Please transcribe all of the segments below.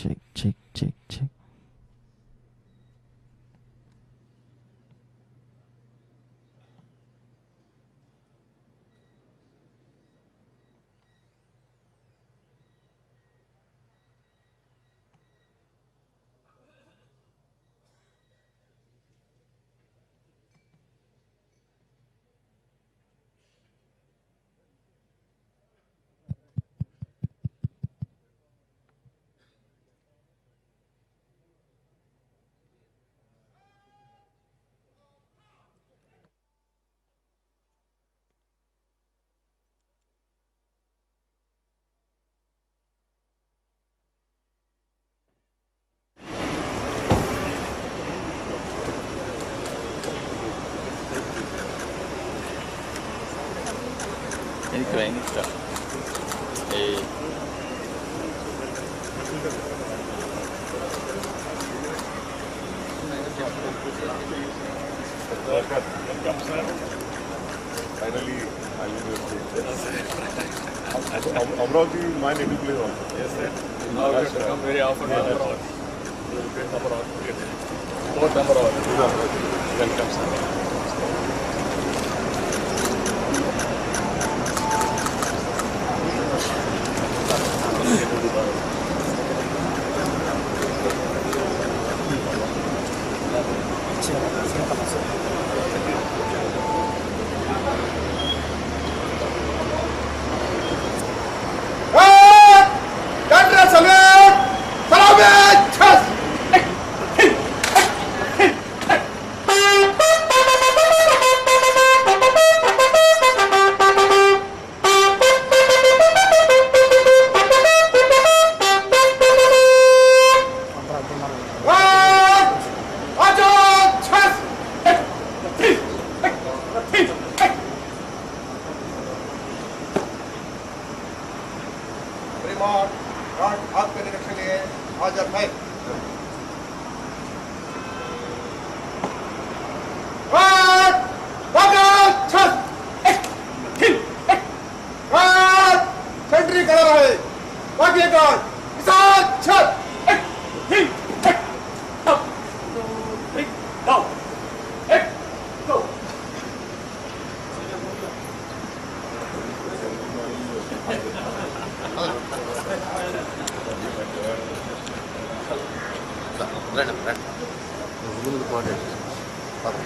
check. Finally, I will Amravati, my native place also. Yes, sir. Now we have to come very often. Fourth number hour. Welcome, sir.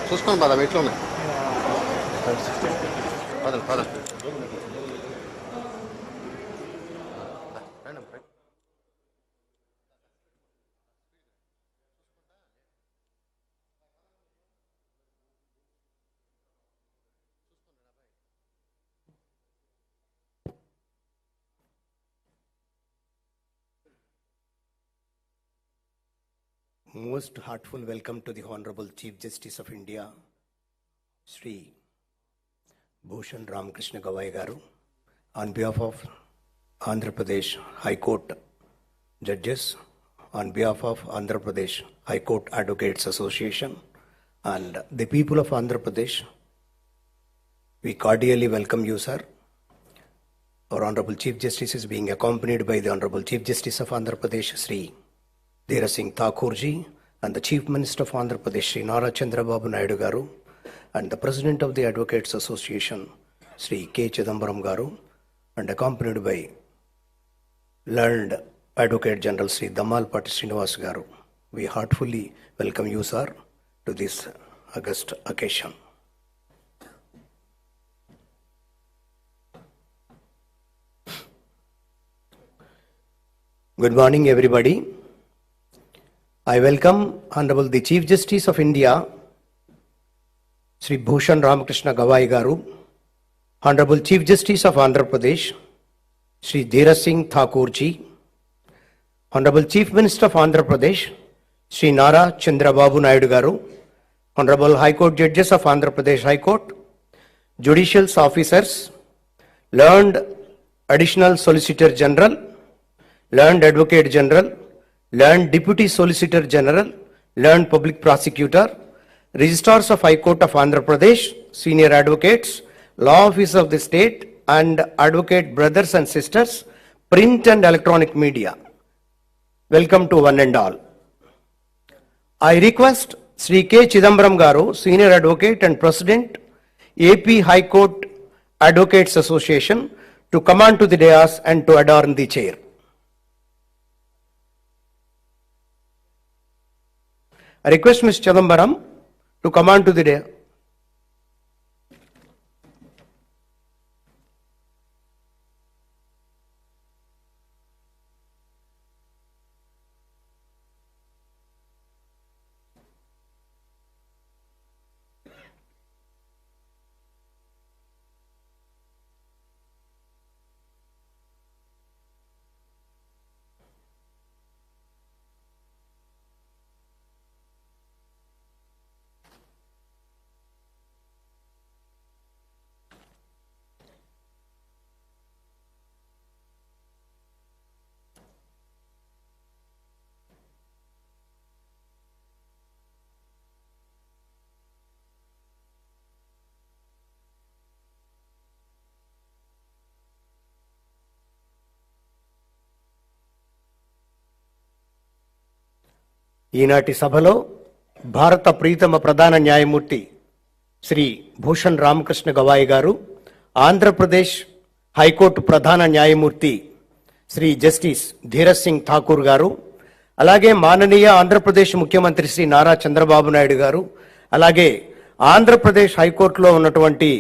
చూసుకోండి పద ఎట్లా ఉన్నాయి పద Most heartful welcome to the Honorable Chief Justice of India, Shri Bhushan Ramakrishna Gavai garu, on behalf of Andhra Pradesh High Court judges, on behalf of Andhra Pradesh High Court Advocates Association, and the people of Andhra Pradesh, we cordially welcome you, sir. Our Honorable Chief Justice is being accompanied by the Honorable Chief Justice of Andhra Pradesh, Shri Dhiraj Singh Thakur ji, and the Chief Minister of Andhra Pradesh, Shri Nara Chandrababu Naidu garu, and the President of the Advocates Association, Shri K.K.Convention garu, and accompanied by learned Advocate General Shri Damalpati Srinivas garu. We heartfully welcome you, sir, to this august occasion. Good morning, everybody. I welcome Honorable the Chief Justice of India, Shri Bhushan Ramakrishna Gavai garu, Honorable Chief Justice of Andhra Pradesh, Shri Dhiraj Singh Thakur ji, Honorable Chief Minister of Andhra Pradesh, Shri Nara Chandrababu Naidu garu, Honorable High Court Judges of Andhra Pradesh High Court, Judicial Officers, learned Additional Solicitor General, learned Advocate General, learned Deputy Solicitor General, learned Public Prosecutor, Registrars of High Court of Andhra Pradesh, Senior Advocates, Law Office of the State, and Advocate Brothers and Sisters, print and electronic media. welcome to one and all. I request Shri K. Chidambaram Garu, Senior Advocate and President, AP High Court Advocates Association, to come on to the dais and to adorn the chair. I request Ms. Chidambaram to come on to the dais. ఈనాటి సభలో భారత ప్రీతమ ప్రధాన న్యాయమూర్తి శ్రీ భూషణ్ రామకృష్ణ గవాయి గారు, Andhra Pradesh high court ప్రధాన న్యాయమూర్తి Shri justice Dheeraj Singh Thakur గారు, అలాగే మాననీయ ఆంధ్రప్రదేశ్ ముఖ్యమంత్రి శ్రీ నారా చంద్రబాబు నాయుడు గారు, అలాగే ఆంధ్రప్రదేశ్ హైకోర్టులో ఉన్నటువంటి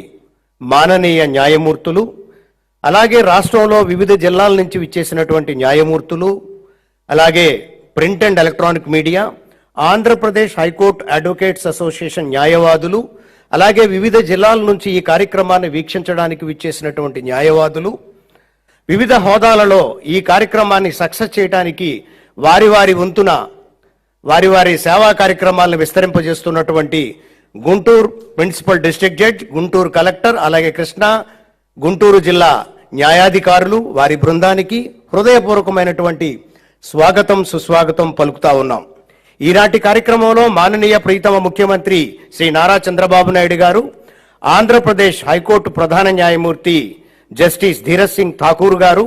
మాననీయ న్యాయమూర్తులు, అలాగే రాష్ట్రంలో వివిధ జిల్లాల నుంచి విచ్చేసినటువంటి న్యాయమూర్తులు, అలాగే print and electronic media, Andhra Pradesh high court advocates association న్యాయవాదులు, అలాగే వివిధ జిల్లాల నుంచి ఈ కార్యక్రమాన్ని వీక్షించడానికి విచ్చేసినటువంటి న్యాయవాదులు, వివిధ హోదాలలో ఈ కార్యక్రమాన్ని సక్సెస్ చేయడానికి వారి వారి వంతున వారి వారి సేవా కార్యక్రమాలను విస్తరింపజేస్తున్నటువంటి Guntur principal district judge, Guntur collector, అలాగే కృష్ణా గుంటూరు జిల్లా న్యాయాధికారులు, వారి బృందానికి హృదయపూర్వకమైనటువంటి స్వాగతం సుస్వాగతం పలుకుతా ఉన్నాం. ఈనాటి కార్యక్రమంలో మాననీయ ప్రీతమ ముఖ్యమంత్రి శ్రీ నారా చంద్రబాబు నాయుడు గారు, ఆంధ్రప్రదేశ్ హైకోర్టు ప్రధాన న్యాయమూర్తి జస్టిస్ ధీరజ్ సింగ్ ఠాకూర్ గారు,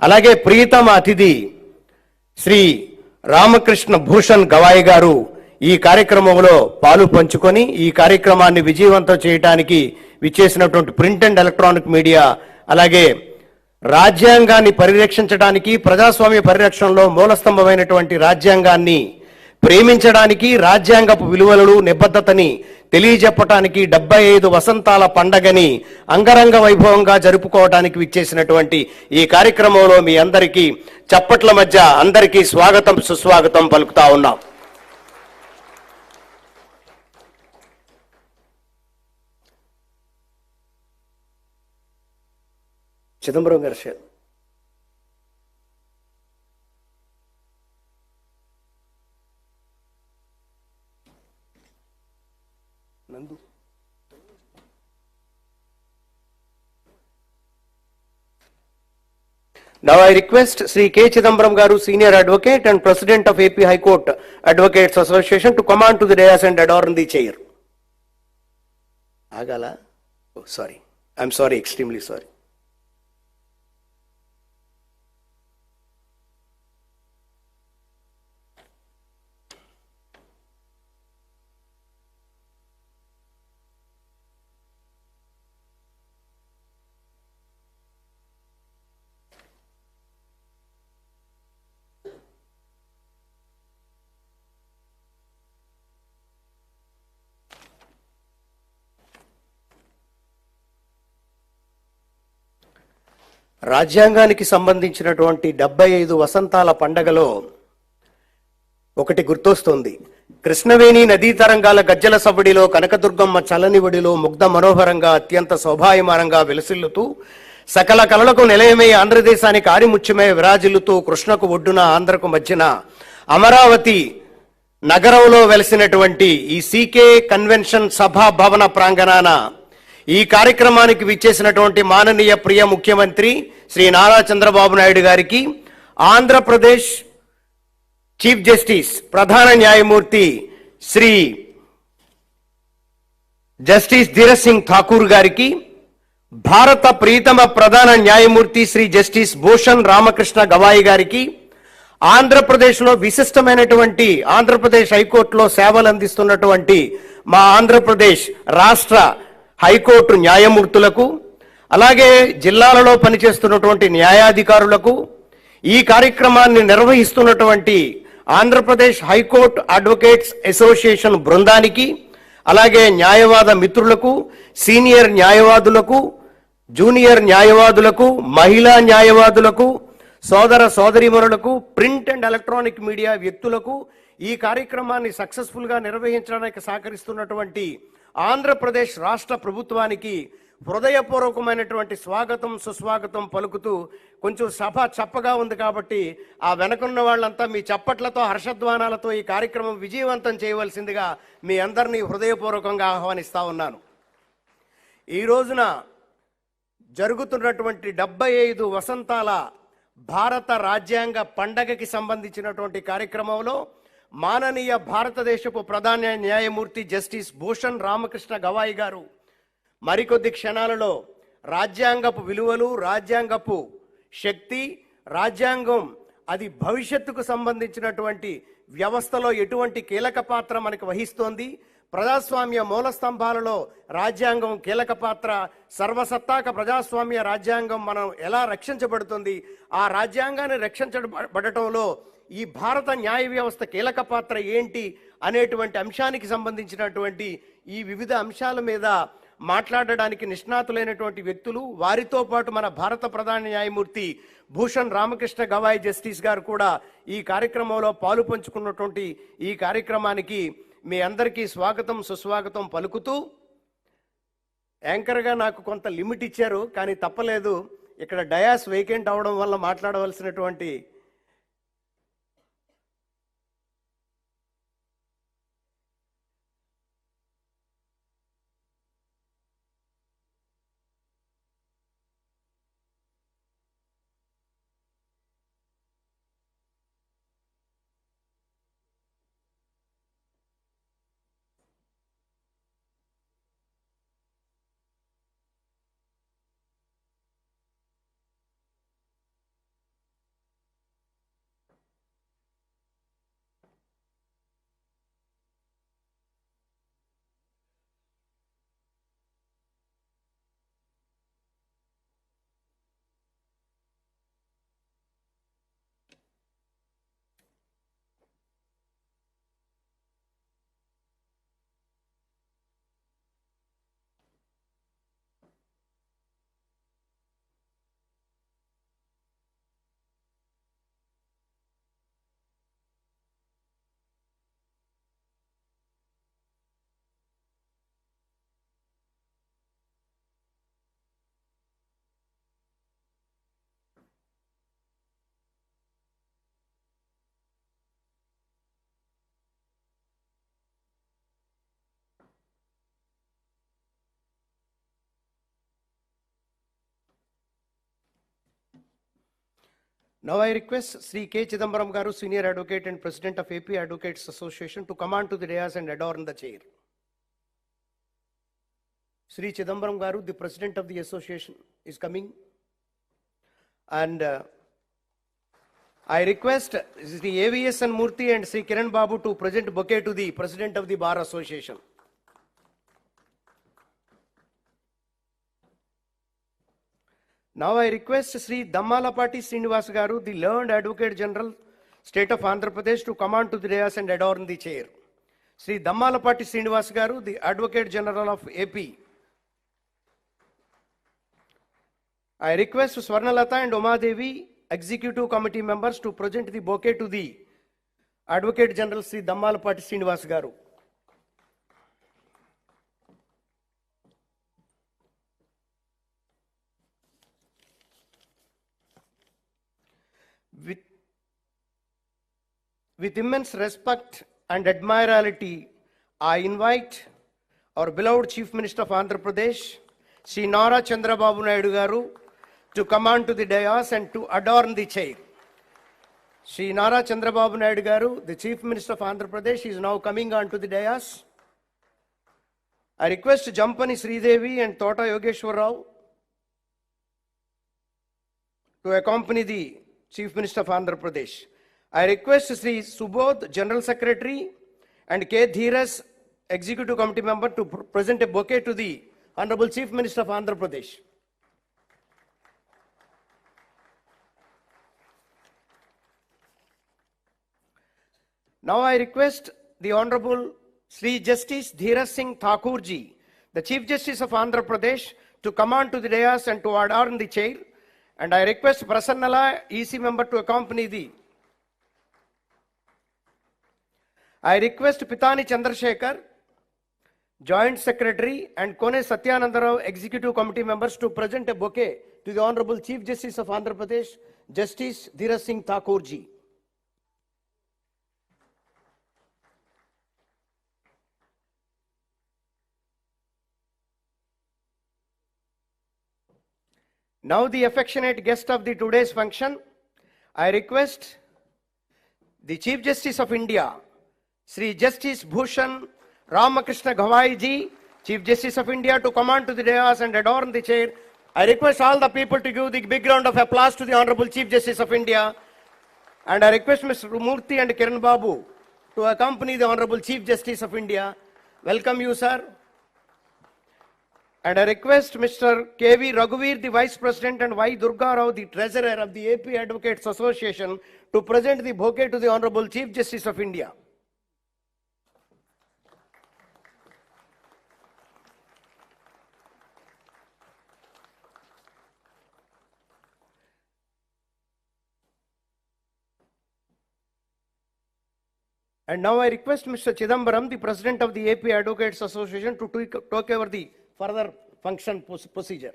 అలాగే ప్రియతమ అతిథి శ్రీ రామకృష్ణ భూషణ్ గవాయి గారు ఈ కార్యక్రమంలో పాలు పంచుకొని ఈ కార్యక్రమాన్ని విజయవంతం చేయడానికి విచ్చేసినటువంటి ప్రింట్ అండ్ ఎలక్ట్రానిక్ మీడియా, అలాగే రాజ్యాంగాన్ని పరిరక్షించడానికి, ప్రజాస్వామ్య పరిరక్షణలో మూలస్తంభమైనటువంటి రాజ్యాంగాన్ని ప్రేమించడానికి, రాజ్యాంగపు విలువలను నిబద్ధతని తెలియజెప్పడానికి 75 వసంతాల పండగని అంగరంగ వైభవంగా జరుపుకోవడానికి విచ్చేసినటువంటి ఈ కార్యక్రమంలో మీ అందరికీ చప్పట్ల మధ్య అందరికీ స్వాగతం సుస్వాగతం పలుకుతా ఉన్నాం. చిదంబరం గారు షేర్. నందు Now I request Shri K. Chidambaram Garu, Senior Advocate and President of AP High Court Advocates Association, to come on to the dais and adorn the chair. Agala? Oh, sorry. I'm sorry, extremely sorry. రాజ్యాంగానికి సంబంధించినటువంటి 75 వసంతాల పండగలో ఒకటి గుర్తొస్తుంది. కృష్ణవేణి నదీ తరంగాల గజ్జల సవ్వడిలో కనకదుర్గమ్మ చలని ఒడిలో ముగ్ధ మనోహరంగా అత్యంత శోభాయమానంగా వెలసిల్లుతూ సకల కళలకు నిలయమై ఆంధ్రదేశానికి ఆరిముత్యమై విరాజిల్లుతూ కృష్ణకు ఒడ్డున ఆంధ్రకు మధ్యన అమరావతి నగరంలో వెలసినటువంటి ఈ C.K.Convention సభా భవన ప్రాంగణాన ఈ కార్యక్రమానికి విచ్చేసినటువంటి మాననీయ ప్రియ ముఖ్యమంత్రి శ్రీ నారా చంద్రబాబు నాయుడు గారికి, ఆంధ్రప్రదేశ్ చీఫ్ జస్టిస్ ప్రధాన న్యాయమూర్తి శ్రీ జస్టిస్ ధీరజ్ సింగ్ ఠాకూర్ గారికి, భారత ప్రీతమ ప్రధాన న్యాయమూర్తి శ్రీ జస్టిస్ భూషణ్ రామకృష్ణ గవాయి గారికి, ఆంధ్రప్రదేశ్లో విశిష్టమైనటువంటి ఆంధ్రప్రదేశ్ హైకోర్టులో సేవలు అందిస్తున్నటువంటి మా ఆంధ్రప్రదేశ్ రాష్ట్ర హైకోర్టు న్యాయమూర్తులకు, అలాగే జిల్లాలలో పనిచేస్తున్నటువంటి న్యాయాధికారులకు, ఈ కార్యక్రమాన్ని నిర్వహిస్తున్నటువంటి ఆంధ్రప్రదేశ్ హైకోర్టు అడ్వకేట్స్ అసోసియేషన్ బృందానికి, అలాగే న్యాయవాద మిత్రులకు, సీనియర్ న్యాయవాదులకు, జూనియర్ న్యాయవాదులకు, మహిళా న్యాయవాదులకు, సోదర సోదరీమణులకు, ప్రింట్ అండ్ ఎలక్ట్రానిక్ మీడియా వ్యక్తులకు, ఈ కార్యక్రమాన్ని సక్సెస్ఫుల్గా నిర్వహించడానికి సహకరిస్తున్నటువంటి ఆంధ్రప్రదేశ్ రాష్ట్ర ప్రభుత్వానికి హృదయపూర్వకమైనటువంటి స్వాగతం సుస్వాగతం పలుకుతూ, కొంచెం సభ చప్పగా ఉంది కాబట్టి ఆ వెనకున్న వాళ్ళంతా మీ చప్పట్లతో హర్షధ్వానాలతో ఈ కార్యక్రమం విజయవంతం చేయవలసిందిగా మీ అందరినీ హృదయపూర్వకంగా ఆహ్వానిస్తా ఉన్నాను. ఈ రోజున జరుగుతున్నటువంటి 75 వసంతాల భారత రాజ్యాంగ పండగకి సంబంధించినటువంటి కార్యక్రమంలో మాననీయ భారతదేశపు ప్రధాన న్యాయమూర్తి జస్టిస్ భూషణ్ రామకృష్ణ గవాయి గారు మరికొద్ది క్షణాలలో రాజ్యాంగపు విలువలు, రాజ్యాంగపు శక్తి, రాజ్యాంగం అది భవిష్యత్తుకు సంబంధించినటువంటి వ్యవస్థలో ఎటువంటి కీలక పాత్ర మనకు వహిస్తోంది, ప్రజాస్వామ్య మూల స్తంభాలలో రాజ్యాంగం కీలక పాత్ర, సర్వసత్తాక ప్రజాస్వామ్య రాజ్యాంగం మనం ఎలా రక్షించబడుతుంది, ఆ రాజ్యాంగాన్ని రక్షించబడటంలో ఈ భారత న్యాయ వ్యవస్థ కీలక పాత్ర ఏంటి అనేటువంటి అంశానికి సంబంధించినటువంటి ఈ వివిధ అంశాల మీద మాట్లాడడానికి నిష్ణాతులైనటువంటి వ్యక్తులు, వారితో పాటు మన భారత ప్రధాన న్యాయమూర్తి భూషణ్ రామకృష్ణ గవాయి జస్టిస్ గారు కూడా ఈ కార్యక్రమంలో పాలు పంచుకున్నటువంటి ఈ కార్యక్రమానికి మీ అందరికీ స్వాగతం సుస్వాగతం పలుకుతూ, యాంకర్గా నాకు కొంత లిమిట్ ఇచ్చారు కానీ తప్పలేదు, ఇక్కడ డయాస్ వేకెంట్ అవడం వల్ల మాట్లాడవలసినటువంటి Now I request Shri K. Chidambaram Garu, Senior Advocate and President of AP Advocates Association, to come on to the dais and adorn the chair. Shri Chidambaram Garu, the President of the Association, is coming. And I request Shri AVS and Murthy and Shri Kiran Babu to present bouquet to the President of the Bar Association. Now I request Shri Dammalapati Srinivas Garu, the learned Advocate General, State of Andhra Pradesh, to come on to the dais and adorn the chair. Shri Dammalapati Srinivas Garu, the Advocate General of AP. I request Swarnalata and Umadevi, Executive Committee members, to present the bouquet to the Advocate General Shri Dammalapati Srinivas Garu. With immense respect and admiralty, I invite our beloved Chief Minister of Andhra Pradesh, Shri Nara Chandrababu Naidu Garu, to come on to the dais and to adorn the chair. Shri Nara Chandrababu Naidu Garu, the Chief Minister of Andhra Pradesh, is now coming on to the dais. I request Jampani Sridevi and Tota Yogeshwar Rao to accompany the Chief Minister of Andhra Pradesh. I request Sri Subodh, General Secretary, and K. Dhiraj, Executive Committee Member, to present a bouquet to the Honorable Chief Minister of Andhra Pradesh. Now I request the Honorable Shri.Justice Dhiraj Singh Thakur ji, the Chief Justice of Andhra Pradesh, to come on to the dais and to adorn the chair. And I request Prasannala, EC member, to accompany thee. I request Pitani Chandrasekhar, Joint Secretary, and Kone Satyanandarao, Executive Committee members, to present a bouquet to the Honorable Chief Justice of Andhra Pradesh, Justice Dhiraj Singh Thakur ji. Now the affectionate guest of the today's function, I request the Chief Justice of India, Shri.Justice Bhushan Ramakrishna Gavai ji, Chief Justice of India, to come on to the dais and adorn the chair. I request all the people to give the big round of applause to the Honorable Chief Justice of India. And I request Mr. Murthy and Kiran Babu to accompany the Honorable Chief Justice of India. Welcome you, sir. And I request Mr. K.V. Raghuveer, the Vice President, and Y. Durga Rao, the Treasurer of the AP Advocates Association, to present the bouquet to the Honorable Chief Justice of India. And now I request Mr. Chidambaram, the President of the AP Advocates Association, to take over the further function procedure.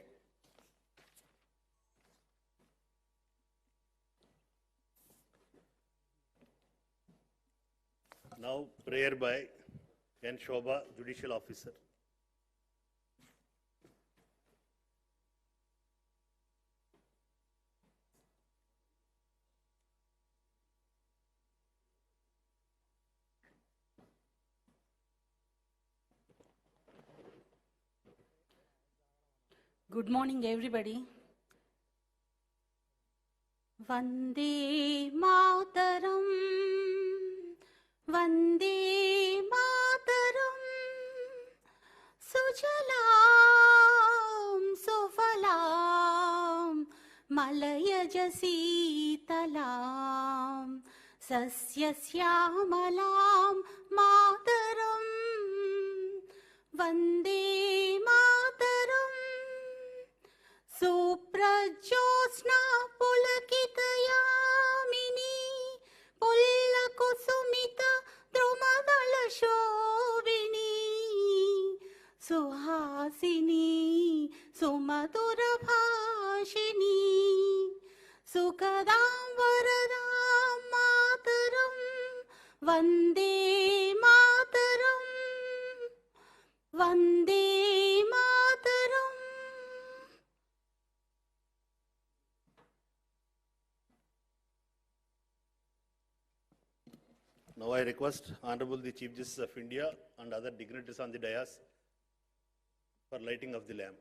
Now prayer by N. Shobha, Judicial Officer. Good morning, everybody. Vande Mataram, Vande Mataram, Sujalam, Sufalam, Malayaj Sitalam, Sasyashyamalam, Mataram, Vande Mataram. Suprajosna pulakitayamini pullakusumita drumadala shobini suhasini sumadura bhashini sukadam varadam mataram vande mataram vande mataram. Now I request Honorable the Chief Justice of India and other dignitaries on the dais for lighting of the lamp.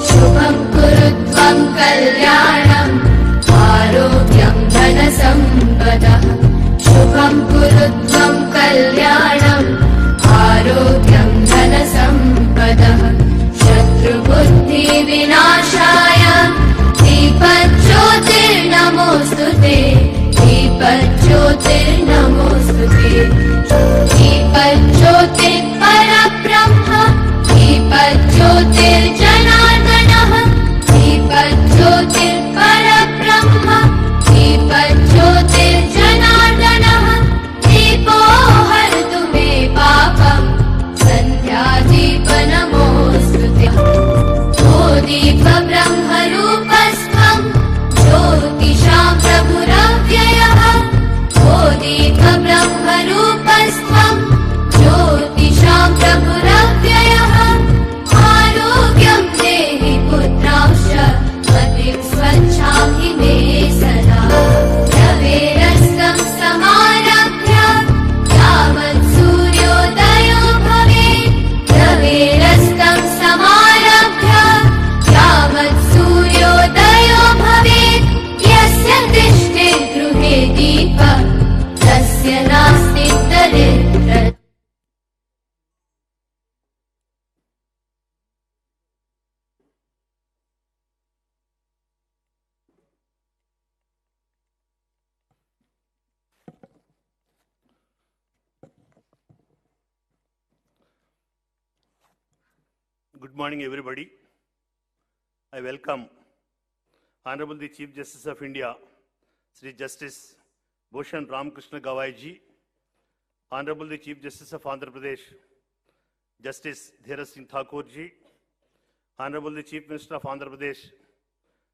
Shubham kurutvam kalyanam arogyam dhanasampada. Shubham kurutvam kalyanam arogyam dhanasampada. Shatrubuddhi vinashaya Deepajyotir namostute Deepajyotir परित्र Good morning, everybody. I welcome Honorable the Chief Justice of India, Shri.Justice Bhushan Ramakrishna Gavai ji, Honorable the Chief Justice of Andhra Pradesh, Justice Dhiraj Singh Thakur ji, Honorable the Chief Minister of Andhra Pradesh,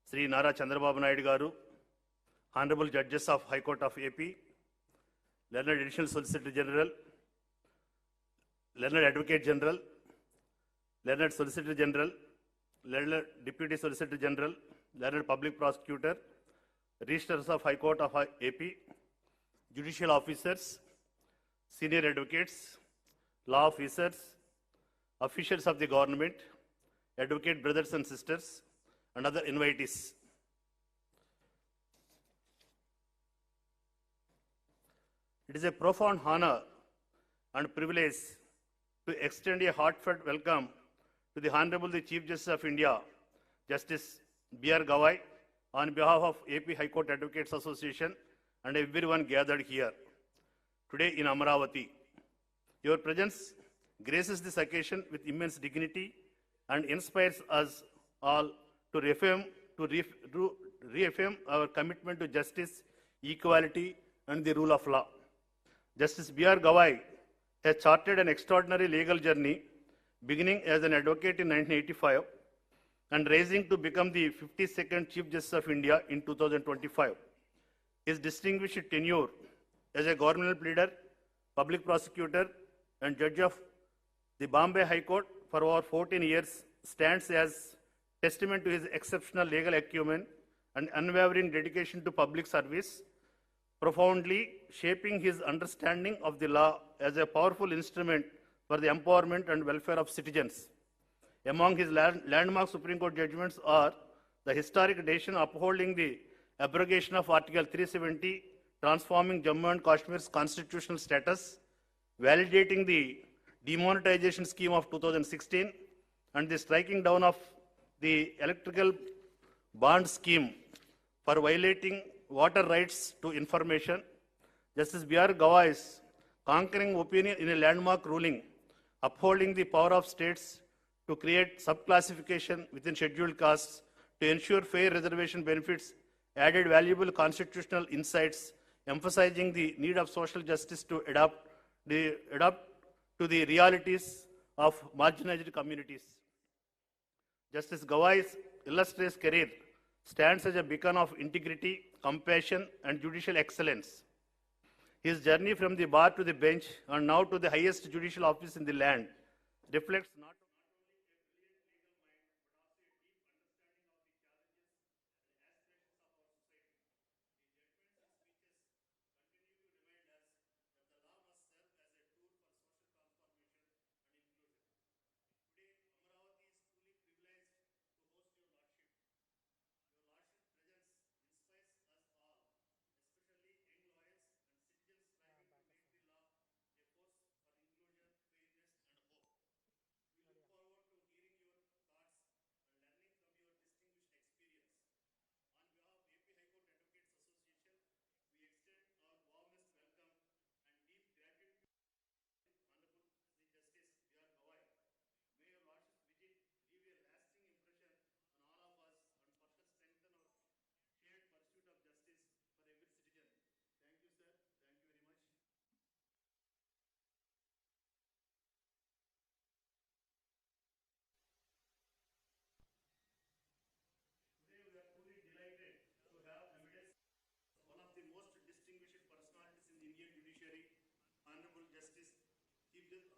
Sri Nara Chandrababu Naidu garu, Honorable Judges of High Court of AP, Learned Additional Solicitor General, Learned Advocate General, Learned Solicitor General, Learned Deputy Solicitor General, Learned Public Prosecutor, Registrars of High Court of AP, Judicial Officers, Senior Advocates, Law Officers, Officials of the Government, Advocate Brothers and Sisters, and other invitees. It is a profound honor and privilege to extend a heartfelt welcome to the Honorable the Chief Justice of India, Justice B.R. Gavai, on behalf of AP High Court Advocates Association and everyone gathered here today in Amaravati. Your presence graces this occasion with immense dignity and inspires us all to reaffirm our commitment to justice, equality, and the rule of law. Justice B.R. Gavai has charted an extraordinary legal journey, beginning as an advocate in 1985 and rising to become the 52nd Chief Justice of India in 2025. His distinguished tenure as a governmental pleader, public prosecutor, and judge of the Bombay High Court for over 14 years stands as testament to his exceptional legal acumen and unwavering dedication to public service, profoundly shaping his understanding of the law as a powerful instrument for the empowerment and welfare of citizens. Among his landmark Supreme Court judgments are the historic decision upholding the abrogation of Article 370, transforming Jammu and Kashmir's constitutional status, validating the demonetization scheme of 2016, and the striking down of the electrical bond scheme for violating water rights to information. Justice B.R. Gavai's conquering opinion in a landmark ruling upholding the power of states to create subclassification within scheduled castes to ensure fair reservation benefits added valuable constitutional insights, emphasizing the need of social justice to adapt to the realities of marginalized communities. Justice Gavai's illustrious career stands as a beacon of integrity, compassion, and judicial excellence. His journey from the bar to the bench and now to the highest judicial office in the land reflects not only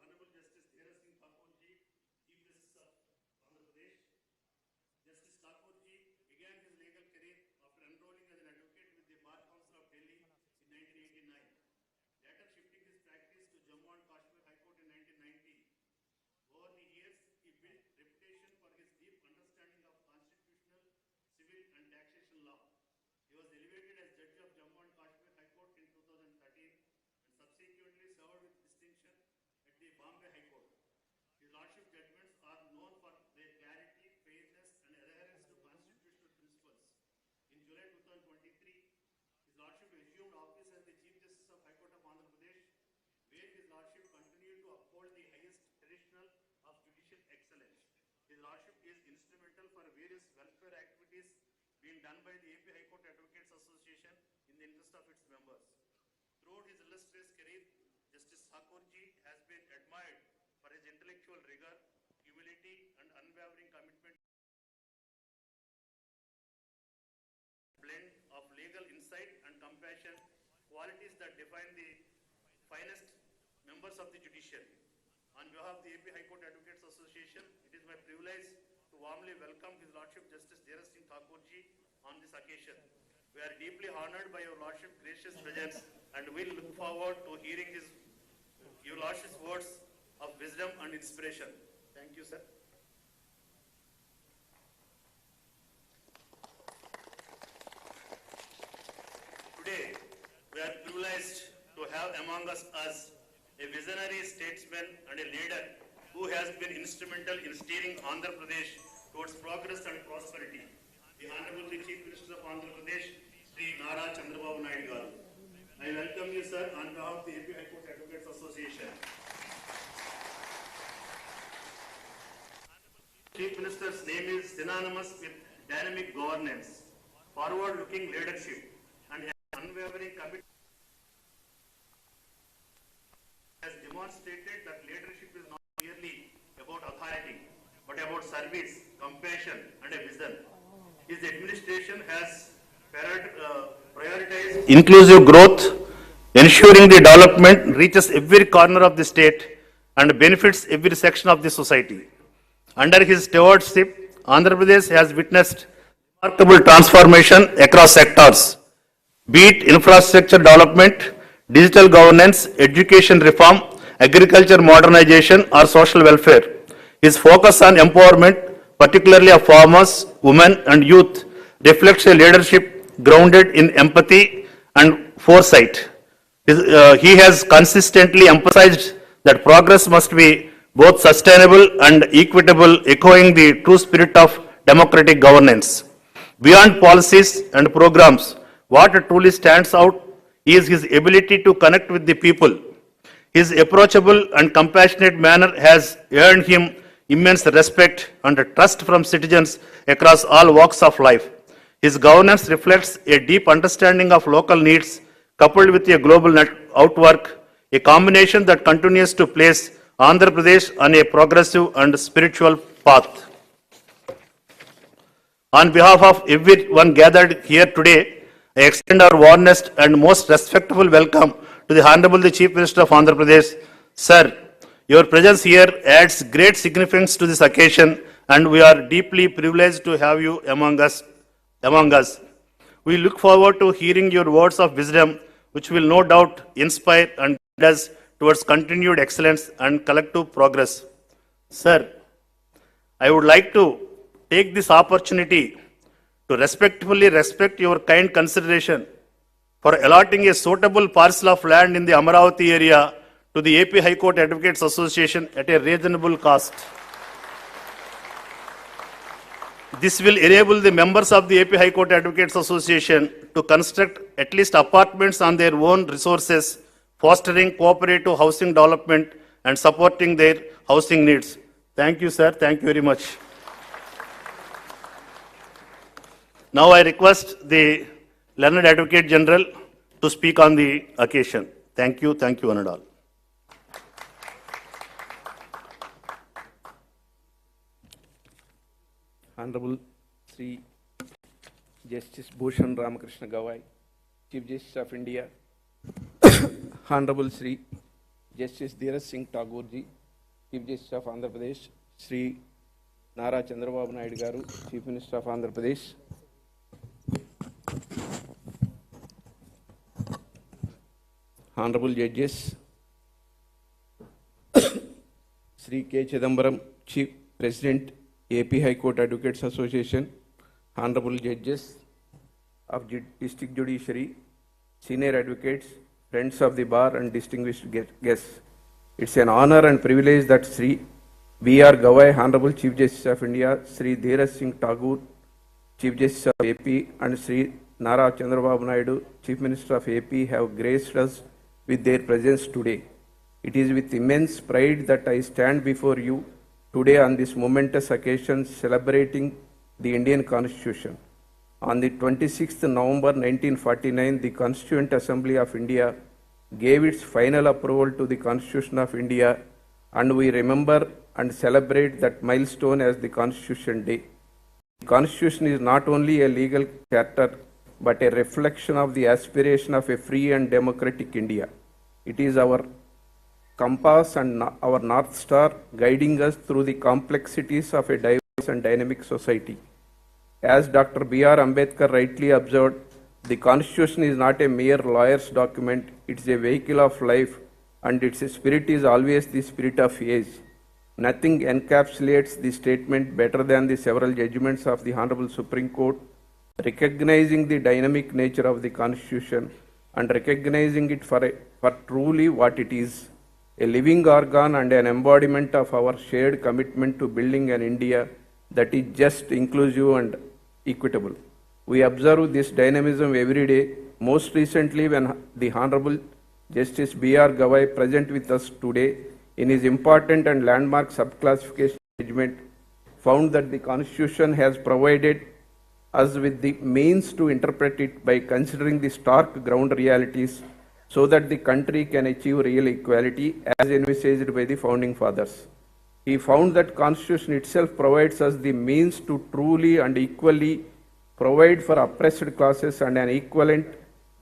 Honorable Justice Dhiraj Singh Thakur ji, Chief Justice of Andhra Pradesh. Justice Thakur ji began his legal career after enrolling as an advocate with the Bar Council of Delhi in 1989. Later shifting his practice to Jammu and Kashmir High Court in 1990. Over the years, he built reputation for his deep understanding of constitutional, civil, and taxation law. He was elevated as Judge of Jammu and Kashmir High Court in 2013 and subsequently served with Lordship is instrumental for various welfare activities being done by the AP High Court Advocates Association in the interest of its members. Throughout his illustrious career, Justice Thakur has been admired for his intellectual rigor, humility, and unwavering commitment. Blend of legal insight and compassion, qualities that define the finest members of the judiciary. On behalf of the AP High Court Advocates Association, it is my privilege to warmly welcome His Lordship Justice Dhiraj Singh Thakur on this occasion. We are deeply honored by Your Lordship's gracious presence and will look forward to hearing Your Lordship's words of wisdom and inspiration. Thank you, sir. Today, we are privileged to have among us a visionary statesman and a leader who has been instrumental in steering Andhra Pradesh towards progress and prosperity. The Honorable Chief Minister of Andhra Pradesh, Shri Nara Chandrababu Naidu. I welcome you, sir, on behalf of the AP High Court Advocates Association. Chief Minister's name is synonymous with dynamic governance, forward-looking leadership, and unwavering commitment. Has demonstrated that leadership is not merely about authority, but about service, compassion, and a vision. His administration has prioritized inclusive growth, ensuring the development reaches every corner of the state and benefits every section of the society. Under his stewardship, Andhra Pradesh has witnessed remarkable transformation across sectors, be it infrastructure development, digital governance, education reform, agriculture modernization, or social welfare. His focus on empowerment, particularly of farmers, women, and youth, reflects a leadership grounded in empathy and foresight. He has consistently emphasized that progress must be both sustainable and equitable, echoing the true spirit of democratic governance. Beyond policies and programs, what truly stands out is his ability to connect with the people. His approachable and compassionate manner has earned him immense respect and trust from citizens across all walks of life. His governance reflects a deep understanding of local needs, coupled with a global outwork, a combination that continues to place Andhra Pradesh on a progressive and spiritual path. On behalf of everyone gathered here today, I extend our warmest and most respectful welcome to the Honorable Chief Minister of Andhra Pradesh. Sir, your presence here adds great significance to this occasion, and we are deeply privileged to have you among us. We look forward to hearing your words of wisdom, which will no doubt inspire and guide us towards continued excellence and collective progress. Sir, I would like to take this opportunity to respectfully respect your kind consideration for allotting a suitable parcel of land in the Amaravati area to the AP High Court Advocates Association at a reasonable cost. This will enable the members of the AP High Court Advocates Association to construct at least apartments on their own resources, fostering cooperative housing development and supporting their housing needs. Thank you, sir. Thank you very much. Now I request the Learned Advocate General to speak on the occasion. Thank you, one and all. Honorable Sri Justice Bhushan Ramakrishna Gavai, Chief Justice of India, Honorable Sri Justice Dhiraj Singh Thakur ji, Chief Justice of Andhra Pradesh, Sri Nara Chandrababu Naidu garu, Chief Minister of Andhra Pradesh, Honorable Judges, Sri K. Chidambaram, Chief President, AP High Court Advocates Association, Honorable Judges of District Judiciary, Senior Advocates, Friends of the Bar, and distinguished guests. It's an honor and privilege that Sri B.R. Gavai, Honorable Chief Justice of India, Sri Dhiraj Singh Thakur, Chief Justice of AP, and Sri Nara Chandrababu Naidu, Chief Minister of AP, have graced us with their presence today. It is with immense pride that I stand before you today on this momentous occasion celebrating the Indian Constitution. On the 26th November 1949, the Constituent Assembly of India gave its final approval to the Constitution of India, and we remember and celebrate that milestone as the Constitution Day. The Constitution is not only a legal charter, but a reflection of the aspiration of a free and democratic India. It is our compass and our North Star, guiding us through the complexities of a diverse and dynamic society. As Dr. B.R. Ambedkar rightly observed, the Constitution is not a mere lawyer's document, it is a vehicle of life, and its spirit is always the spirit of age. Nothing encapsulates the statement better than the several judgments of the Honorable Supreme Court, recognizing the dynamic nature of the Constitution and recognizing it for truly what it is, a living organ and an embodiment of our shared commitment to building an India that is just, inclusive and equitable. We observe this dynamism every day, most recently when the Honorable Justice B.R. Gavai, present with us today, in his important and landmark subclassification judgment, found that the Constitution has provided us with the means to interpret it by considering the stark ground realities so that the country can achieve real equality as envisaged by the founding fathers. He found that Constitution itself provides us the means to truly and equally provide for oppressed classes, and an equivalent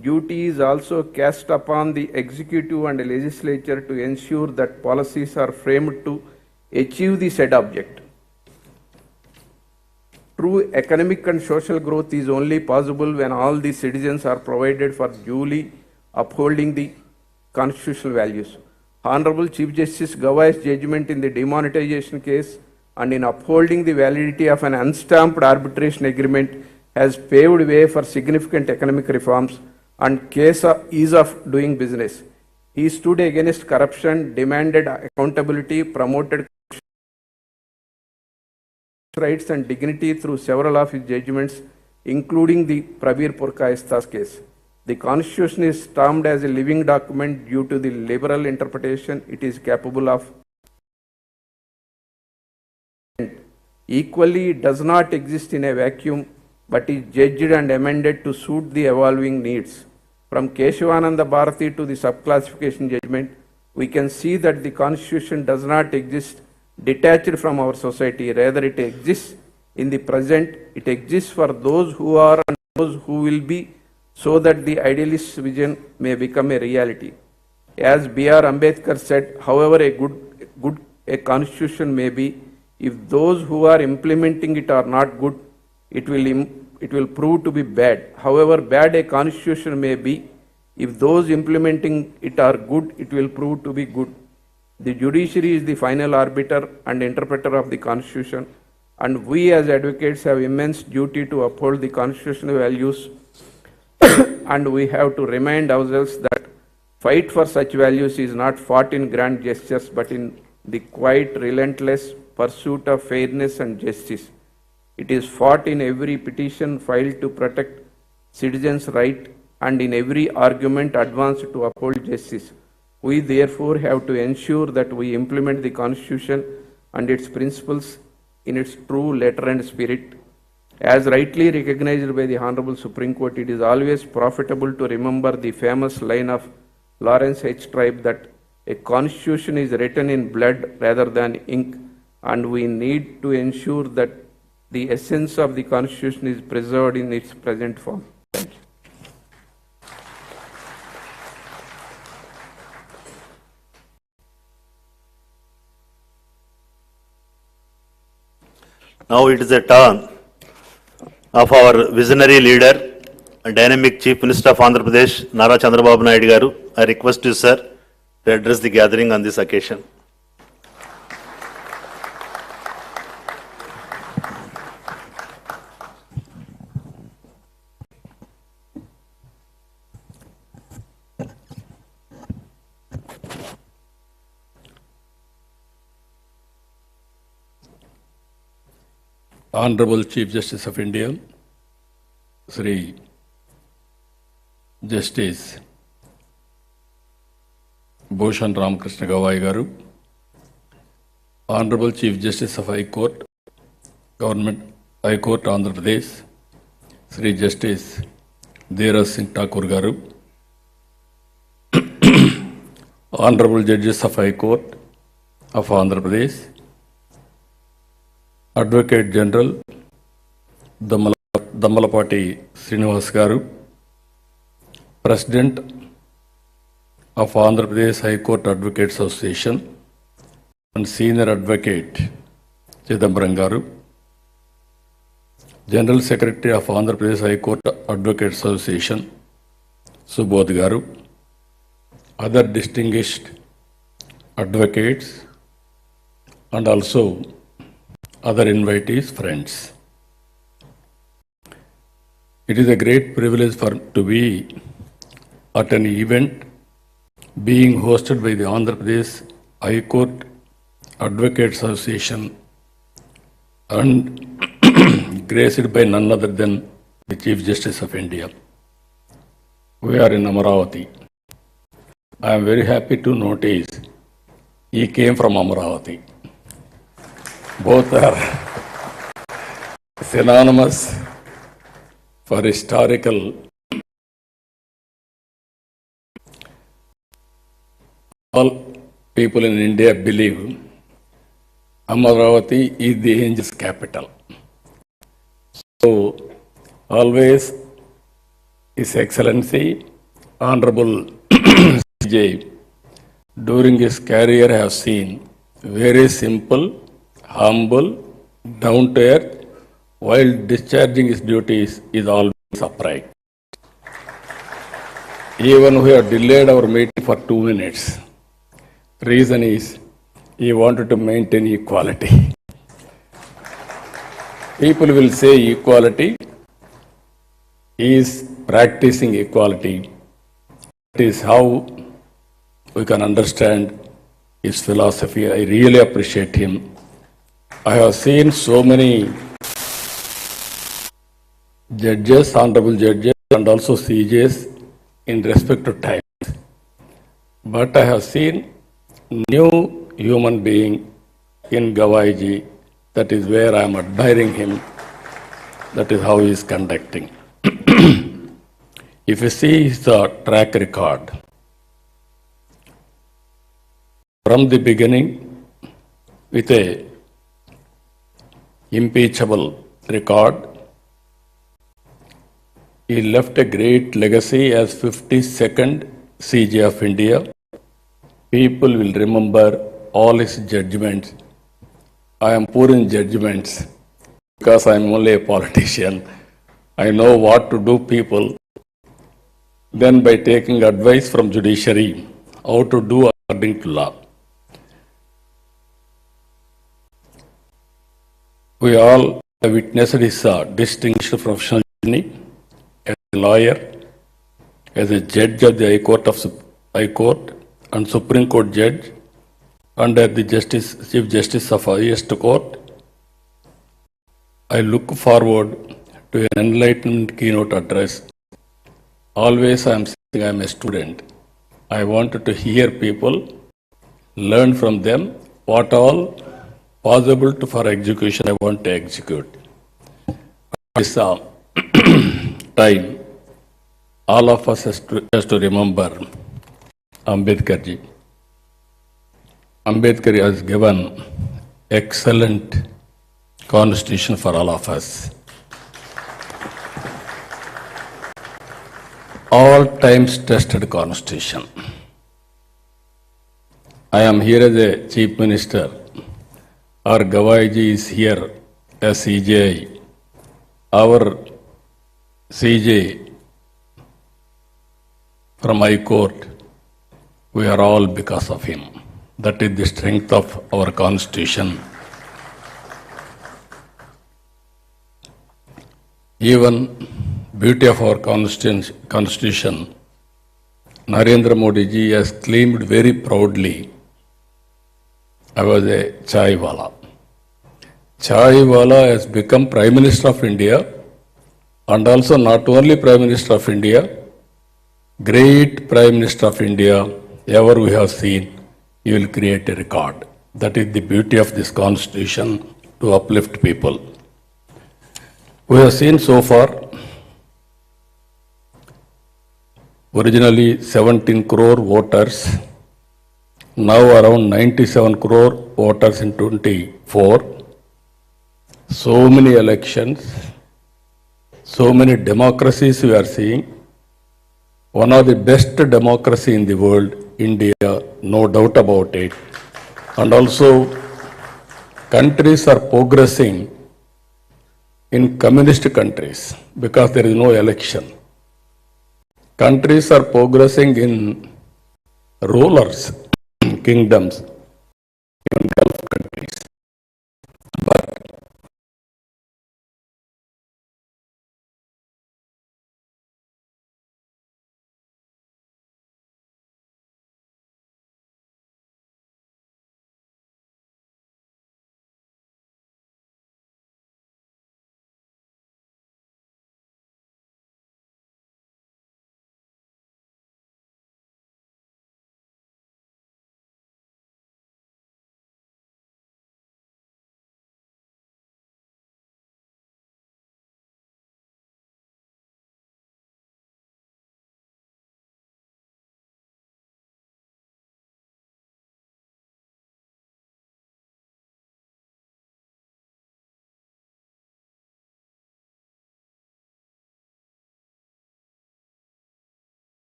duty is also cast upon the executive and legislature to ensure that policies are framed to achieve the said object. True economic and social growth is only possible when all the citizens are provided for duly upholding the constitutional values. Honorable Chief Justice Gavai's judgment in the demonetization case and in upholding the validity of an unstamped arbitration agreement has paved way for significant economic reforms and ease of doing business. He stood against corruption, demanded accountability, promoted rights and dignity through several of his judgments, including the Prabir Purkayastha's case. The Constitution is termed as a living document due to the liberal interpretation it is capable of. Equally, it does not exist in a vacuum, but is judged and amended to suit the evolving needs. From Keshavananda Bharati to the subclassification judgment, we can see that the Constitution does not exist detached from our society. Rather, it exists in the present. It exists for those who are and those who will be, so that the idealist vision may become a reality. As B.R. Ambedkar said, however good a constitution may be, if those who are implementing it are not good, it will prove to be bad. However bad a constitution may be, if those implementing it are good, it will prove to be good. The judiciary is the final arbiter and interpreter of the Constitution, and we as advocates have immense duty to uphold the constitutional values and we have to remind ourselves that fight for such values is not fought in grand gestures but in the quiet, relentless pursuit of fairness and justice. It is fought in every petition filed to protect citizens' rights and in every argument advanced to uphold justice. We therefore have to ensure that we implement the Constitution and its principles in its true letter and spirit. As rightly recognized by the Honorable Supreme Court, it is always profitable to remember the famous line of Lawrence H. Tribe that a constitution is written in blood rather than ink, and we need to ensure that the essence of the Constitution is preserved in its present form. Thank you. Now it is a turn of our visionary leader and dynamic Chief Minister of Andhra Pradesh, Nara Chandrababu Naidu garu. I request you, sir, to address the gathering on this occasion. Honorable Chief Justice of India, Shri.Justice Bhushan Ramakrishna Gavai garu, Honorable Chief Justice of High Court, Government High Court, Andhra Pradesh, Shri.Justice Dhiraj Singh Thakur Garu, Honorable Judges of High Court of Andhra Pradesh, Advocate General Dammalapati Srinivas Garu, President of Andhra Pradesh High Court Advocates Association and Senior Advocate Chidambaram Garu, General Secretary of Andhra Pradesh High Court Advocates Association Subodh Garu, other distinguished advocates and also other invitees, friends. It is a great privilege to be at an event being hosted by the Andhra Pradesh High Court Advocates Association and graced by none other than the Chief Justice of India. We are in Amaravati. I am very happy to notice he came from Amaravati. Both are synonymous for historical. All people in India believe Amaravati is the angel's capital. So, always His Excellency, Honorable C.J. during his career have seen very simple, humble, down to earth, while discharging his duties is always upright. Even we have delayed our meeting for 2 minutes. Reason is he wanted to maintain equality. People will say equality. He is practicing equality. That is how we can understand his philosophy. I really appreciate him. I have seen so many judges, honorable judges, and also CJs in respect to time. But I have seen new human being in Gavai ji. That is where I am admiring him. That is how he is conducting. If you see his track record, from the beginning, with a impeachable record, he left a great legacy as 52nd CJ of India. People will remember all his judgments. I am poor in judgments because I am only a politician. I know what to do people. Then by taking advice from judiciary, how to do according to law. We all have witnessed his distinguished professional journey as a lawyer, as a judge of the High Court and Supreme Court judge, under the Chief Justice of Highest Court. I look forward to an enlightened keynote address. Always I am saying I am a student. I wanted to hear people, learn from them what all possible for execution I want to execute. This time, all of us has to remember Ambedkar ji. Ambedkar has given excellent constitution for all of us. All times tested constitution. I am here as a chief minister. Our Gavai ji is here as CJI. Our CJ from High Court, we are all because of him. That is the strength of our constitution. Even beauty of our constitution, Narendra Modi ji has claimed very proudly, I was a chai wala. Chai wala has become Prime Minister of India, and also not only Prime Minister of India, great Prime Minister of India ever we have seen. He will create a record. That is the beauty of this constitution, to uplift people. We have seen so far, originally 17 crore voters, now around 97 crore voters in 24. So many elections, so many democracies we are seeing. One of the best democracy in the world, India, no doubt about it. And also, countries are progressing in communist countries because there is no election. Countries are progressing in rulers, kingdoms, even Gulf countries. But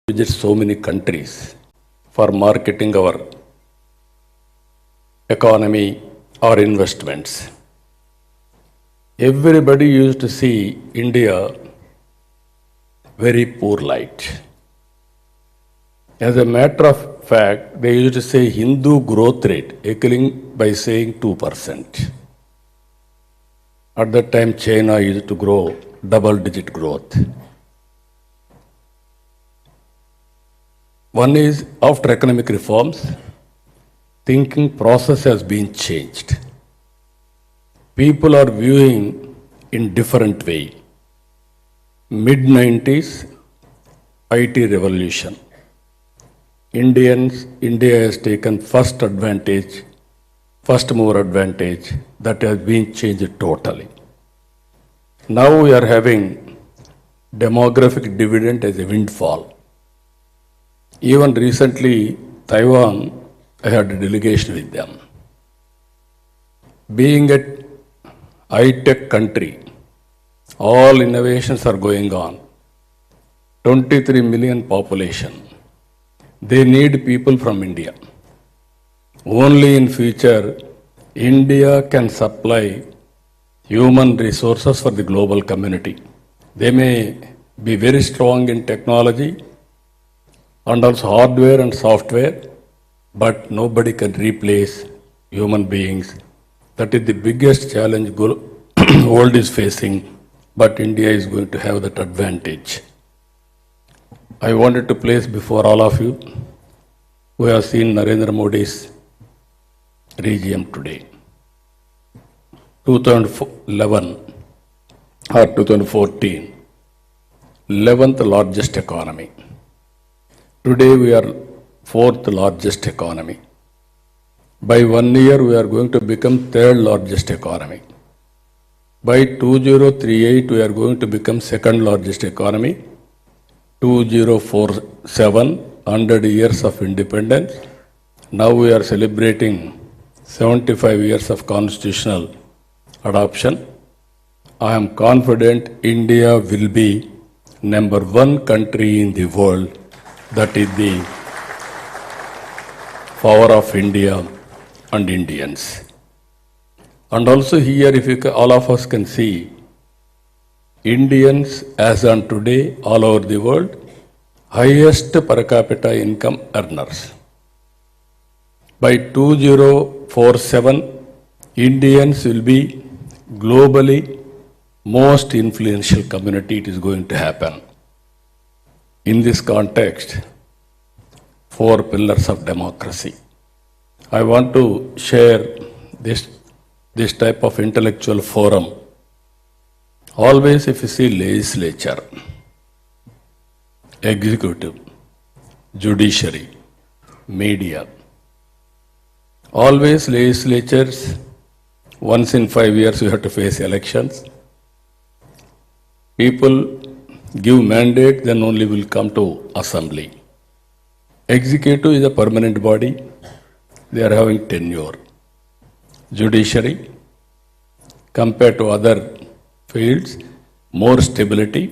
visit so many countries for marketing our economy or investments. Everybody used to see India very poor light. As a matter of fact, they used to say Hindu growth rate, equaling by saying 2%. At that time, China used to grow double-digit growth. One is, after economic reforms, thinking process has been changed. People are viewing in different way. Mid-90s, IT revolution. India has taken first mover advantage, that has been changed totally. Now we are having demographic dividend as a windfall. Even recently, Taiwan, I had a delegation with them. Being a high-tech country, all innovations are going on. 23 million population. They need people from India. Only in future, India can supply human resources for the global community. They may be very strong in technology and also hardware and software, but nobody can replace human beings. That is the biggest challenge world is facing, but India is going to have that advantage. I wanted to place before all of you, we have seen Narendra Modi's regime today. 2011 or 2014, 11th largest economy. Today we are 4th largest economy. By 1 year we are going to become 3rd largest economy. By 2038 we are going to become 2nd largest economy. 2047, 100 years of independence. Now we are celebrating 75 years of constitutional adoption. I am confident India will be #1 country in the world. That is the power of India and Indians. And also here, if all of us can see, Indians as on today all over the world, highest per capita income earners. By 24/7, Indians will be globally most influential community. It is going to happen. In this context, 4 pillars of democracy. I want to share this type of intellectual forum. Always if you see legislature, executive, judiciary, media, always legislatures, once in 5 years you have to face elections. People give mandate, then only will come to assembly. Executive is a permanent body. They are having tenure. Judiciary, compared to other fields, more stability.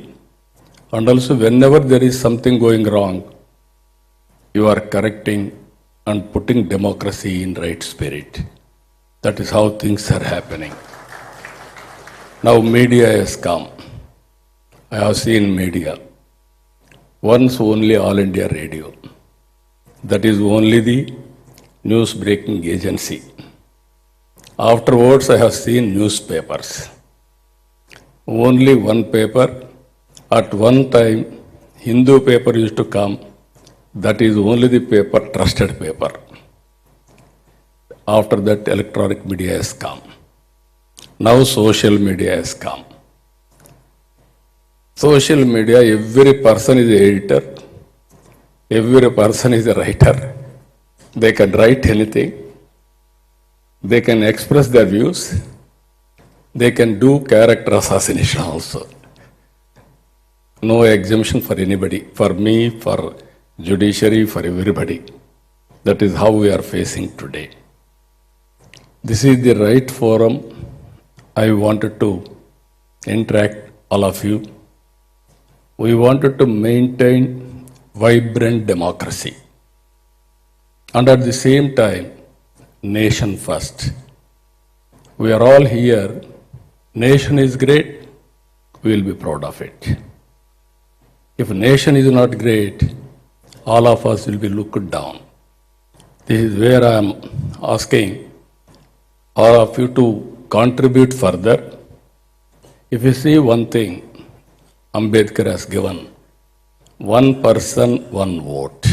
And also whenever there is something going wrong, you are correcting and putting democracy in right spirit. That is how things are happening. Now media has come. I have seen media. Once only All India Radio. That is only the news breaking agency. Afterwards I have seen newspapers. Only one paper. At one time, Hindu paper used to come. That is only the paper, trusted paper. After that, electronic media has come. Now social media has come. Social media, every person is an editor. Every person is a writer. They can write anything. They can express their views. They can do character assassination also. No exemption for anybody. For me, for judiciary, for everybody. That is how we are facing today. This is the right forum. I wanted to interact all of you. We wanted to maintain vibrant democracy. And at the same time, nation first. We are all here. Nation is great. We will be proud of it. If nation is not great, all of us will be looked down. This is where I am asking all of you to contribute further. If you see one thing, Ambedkar has given, one person, one vote.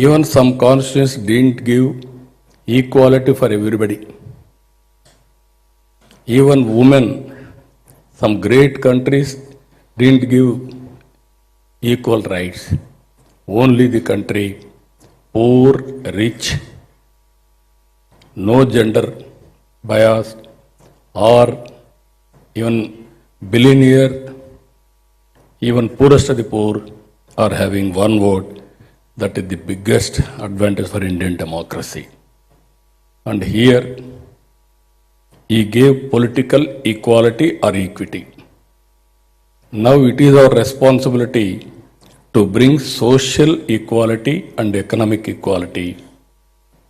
Even some constituents didn't give equality for everybody. Even women, some great countries didn't give equal rights. Only the country, poor, rich, no gender bias, or even billionaire, even poorest of the poor are having one vote. That is the biggest advantage for Indian democracy. And here, he gave political equality or equity. Now it is our responsibility to bring social equality and economic equality.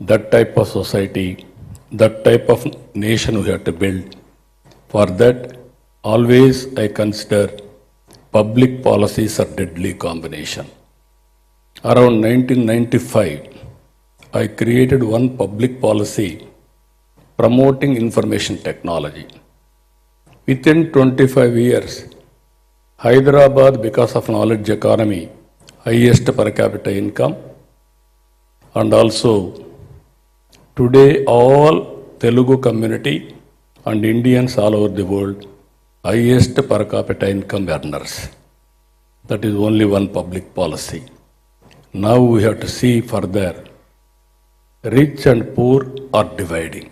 That type of society, that type of nation we have to build. For that, always I consider public policies are deadly combination. Around 1995, I created one public policy promoting information technology. Within 25 years, Hyderabad, because of knowledge economy, highest per capita income, and also today all Telugu community and Indians all over the world, highest per capita income earners. That is only one public policy. Now we have to see further. Rich and poor are dividing.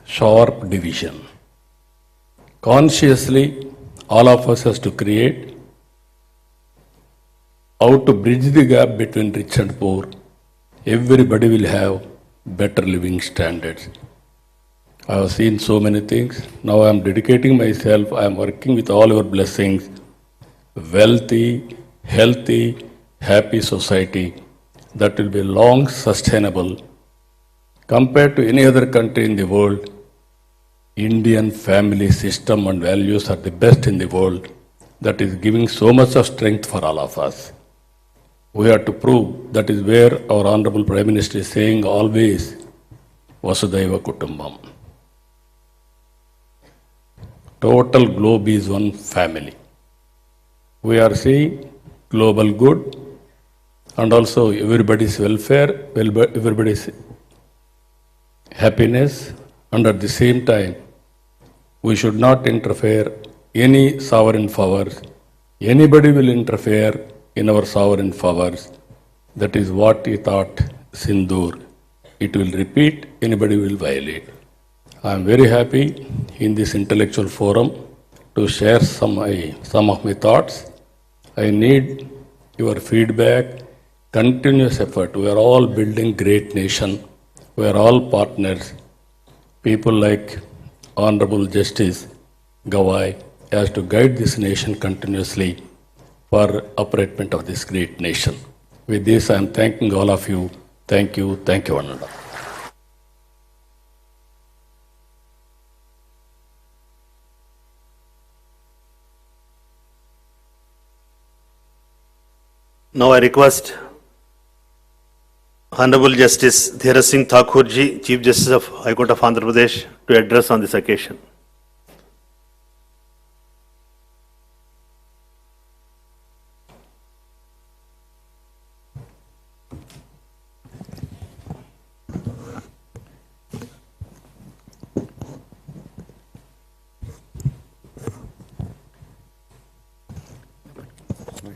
Sharp division. Consciously, all of us has to create how to bridge the gap between rich and poor. Everybody will have better living standards. I have seen so many things. Now I am dedicating myself. I am working with all your blessings. Wealthy, healthy, happy society that will be long sustainable. Compared to any other country in the world, Indian family system and values are the best in the world. That is giving so much of strength for all of us. We have to prove that is where our Honorable Prime Minister is saying always, Vasudhaiva Kutumbam. Total globe is one family. We are seeing global good and also everybody's welfare, everybody's happiness, and at the same time, we should not interfere any sovereign powers. Anybody will interfere in our sovereign powers. That is what he thought Sindoor. It will repeat, anybody will violate. I am very happy in this intellectual forum to share some of my thoughts. I need your feedback, continuous effort. We are all building great nation. We are all partners. People like Honorable Justice Gavai has to guide this nation continuously for upliftment of this great nation. With this, I am thanking all of you. Thank you, Ananda. Now I request Honorable Justice Dhiraj Singh Thakur ji, Chief Justice of High Court of Andhra Pradesh, to address on this occasion.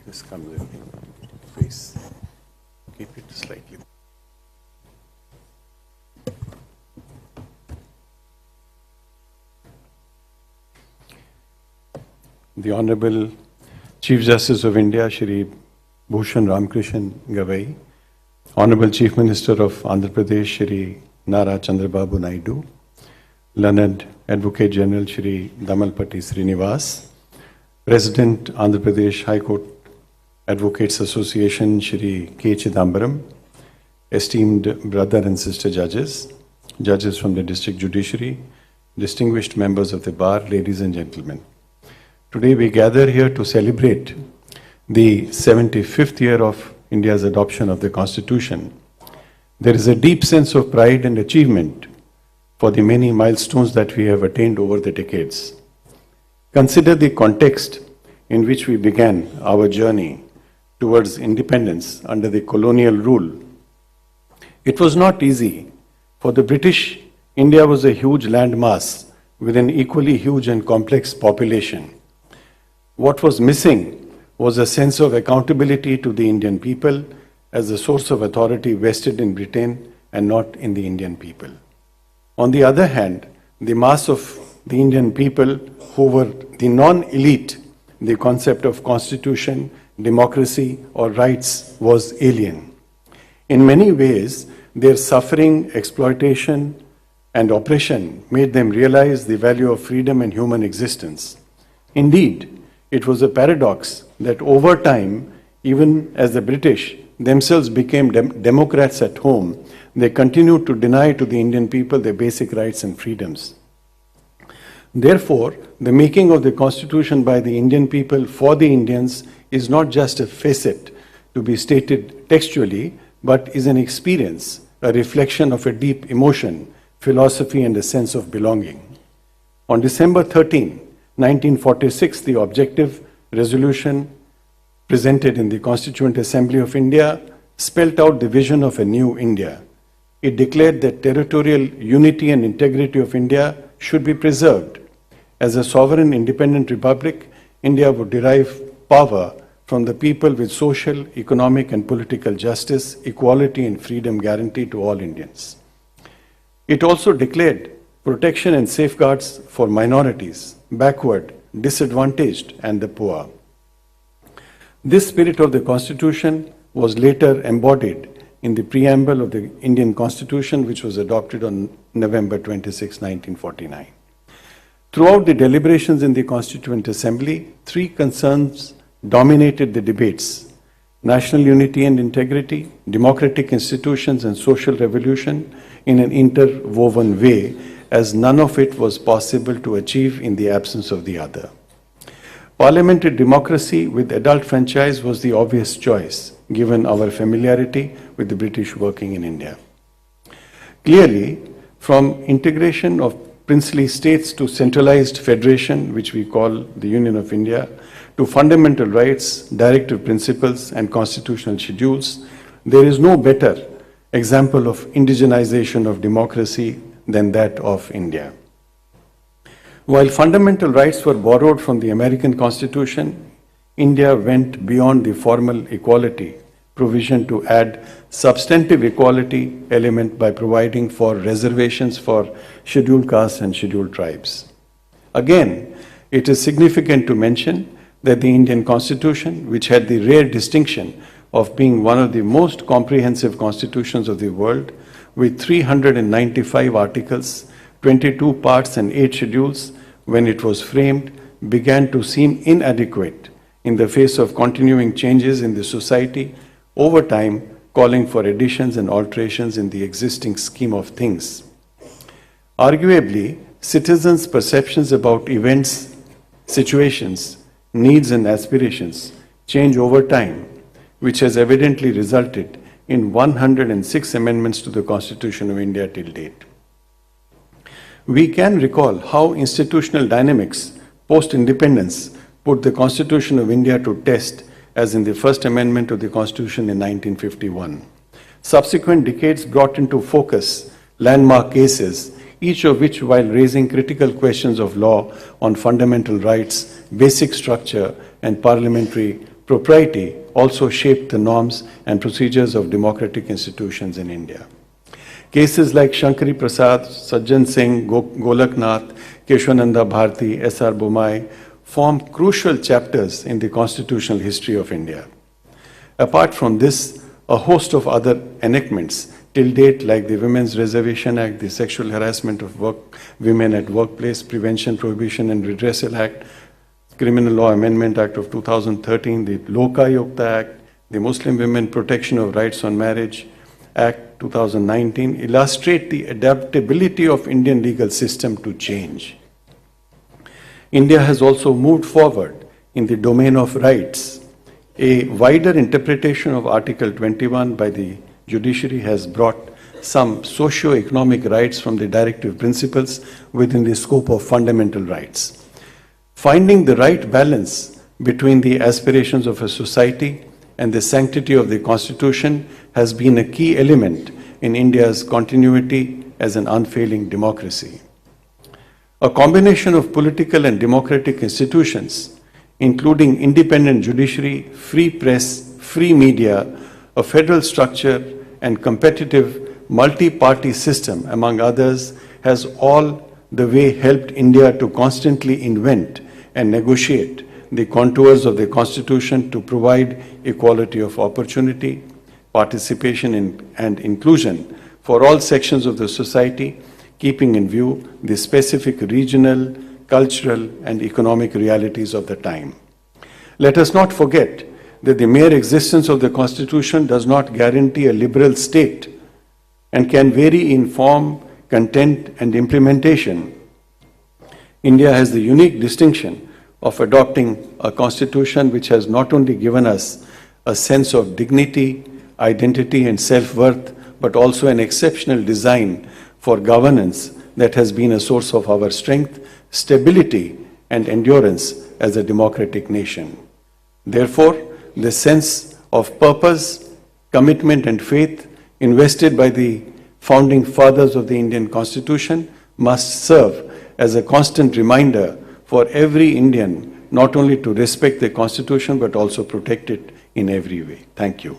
This comes in face. Keep it slightly. The Honorable Chief Justice of India, Shri Bhushan Ramakrishna Gavai, Honorable Chief Minister of Andhra Pradesh, Shri Nara Chandrababu Naidu, Learned Advocate General Shri Damalpati Srinivas, President Andhra Pradesh High Court Advocates Association Shri K. Chidambaram, esteemed brother and sister judges, judges from the district judiciary, distinguished members of the bar, ladies and gentlemen. Today we gather here to celebrate the 75th year of India's adoption of the Constitution. There is a deep sense of pride and achievement for the many milestones that we have attained over the decades. Consider the context in which we began our journey towards independence under the colonial rule. It was not easy. For the British, India was a huge landmass with an equally huge and complex population. What was missing was a sense of accountability to the Indian people as the source of authority vested in Britain and not in the Indian people. On the other hand, the mass of the Indian people who were the non-elite, the concept of constitution, democracy or rights was alien. In many ways, their suffering, exploitation and oppression made them realize the value of freedom and human existence. Indeed, it was a paradox that over time, even as the British themselves became democrats at home, they continued to deny to the Indian people their basic rights and freedoms. Therefore, the making of the Constitution by the Indian people for the Indians is not just a facet to be stated textually, but is an experience, a reflection of a deep emotion, philosophy, and a sense of belonging. On December 13, 1946, the objective resolution presented in the Constituent Assembly of India spelt out the vision of a new India. It declared that territorial unity and integrity of India should be preserved. As a sovereign independent republic, India would derive power from the people with social, economic and political justice, equality and freedom guaranteed to all Indians. It also declared protection and safeguards for minorities, backward, disadvantaged and the poor. This spirit of the Constitution was later embodied in the preamble of the Indian Constitution, which was adopted on November 26, 1949. Throughout the deliberations in the Constituent Assembly, three concerns dominated the debates: national unity and integrity, democratic institutions, and social revolution in an interwoven way, as none of it was possible to achieve in the absence of the other. Parliamentary democracy with adult franchise was the obvious choice, given our familiarity with the British working in India. Clearly, from integration of princely states to centralized federation, which we call the Union of India, to fundamental rights, directive principles, and constitutional schedules, there is no better example of indigenization of democracy than that of India. While fundamental rights were borrowed from the American Constitution, India went beyond the formal equality provision to add substantive equality element by providing for reservations for scheduled castes and scheduled tribes. Again, it is significant to mention that the Indian Constitution, which had the rare distinction of being one of the most comprehensive constitutions of the world, with 395 articles, 22 parts and 8 schedules, when it was framed, began to seem inadequate in the face of continuing changes in the society, over time calling for additions and alterations in the existing scheme of things. Arguably, citizens' perceptions about events, situations, needs and aspirations change over time, which has evidently resulted in 106 amendments to the Constitution of India till date. We can recall how institutional dynamics post-independence put the Constitution of India to test, as in the First Amendment to the Constitution in 1951. Subsequent decades brought into focus landmark cases, each of which, while raising critical questions of law on fundamental rights, basic structure, and parliamentary propriety, also shaped the norms and procedures of democratic institutions in India. Cases like Shankari Prasad, Sajjan Singh, Golaknath, Keshwananda Bharti, S.R. Bomai form crucial chapters in the constitutional history of India. Apart from this, a host of other enactments till date, like the Women's Reservation Act, the Sexual Harassment of Women at Workplace Prevention, Prohibition and Redressal Act, Criminal Law Amendment Act of 2013, the Lokayukta Act, the Muslim Women Protection of Rights on Marriage Act 2019, illustrate the adaptability of Indian legal system to change. India has also moved forward in the domain of rights. A wider interpretation of Article 21 by the judiciary has brought some socio-economic rights from the directive principles within the scope of fundamental rights. Finding the right balance between the aspirations of a society and the sanctity of the Constitution has been a key element in India's continuity as an unfailing democracy. A combination of political and democratic institutions, including independent judiciary, free press, free media, a federal structure, and competitive multi-party system, among others, has all the way helped India to constantly invent and negotiate the contours of the Constitution to provide equality of opportunity, participation and inclusion for all sections of the society, keeping in view the specific regional, cultural, and economic realities of the time. Let us not forget that the mere existence of the Constitution does not guarantee a liberal state and can vary in form, content, and implementation. India has the unique distinction of adopting a Constitution which has not only given us a sense of dignity, identity, and self-worth, but also an exceptional design for governance that has been a source of our strength, stability, and endurance as a democratic nation. Therefore, the sense of purpose, commitment, and faith invested by the founding fathers of the Indian Constitution must serve as a constant reminder for every Indian not only to respect the Constitution but also protect it in every way. Thank you.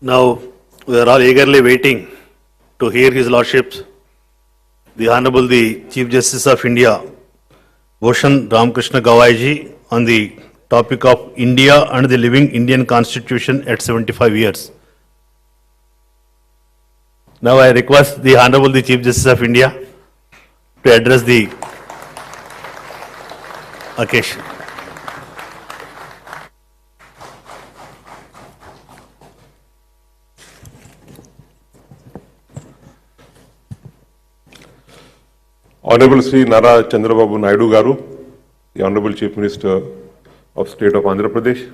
Now, we are all eagerly waiting to hear His Lordship's, the Honorable the Chief Justice of India, Bhushan Ramakrishna Gavai ji, on the topic of India and the living Indian Constitution at 75 years. Now I request the Honorable the Chief Justice of India to address the occasion. Honorable Sri Nara Chandrababu Naidu Garu, the Honorable Chief Minister of State of Andhra Pradesh,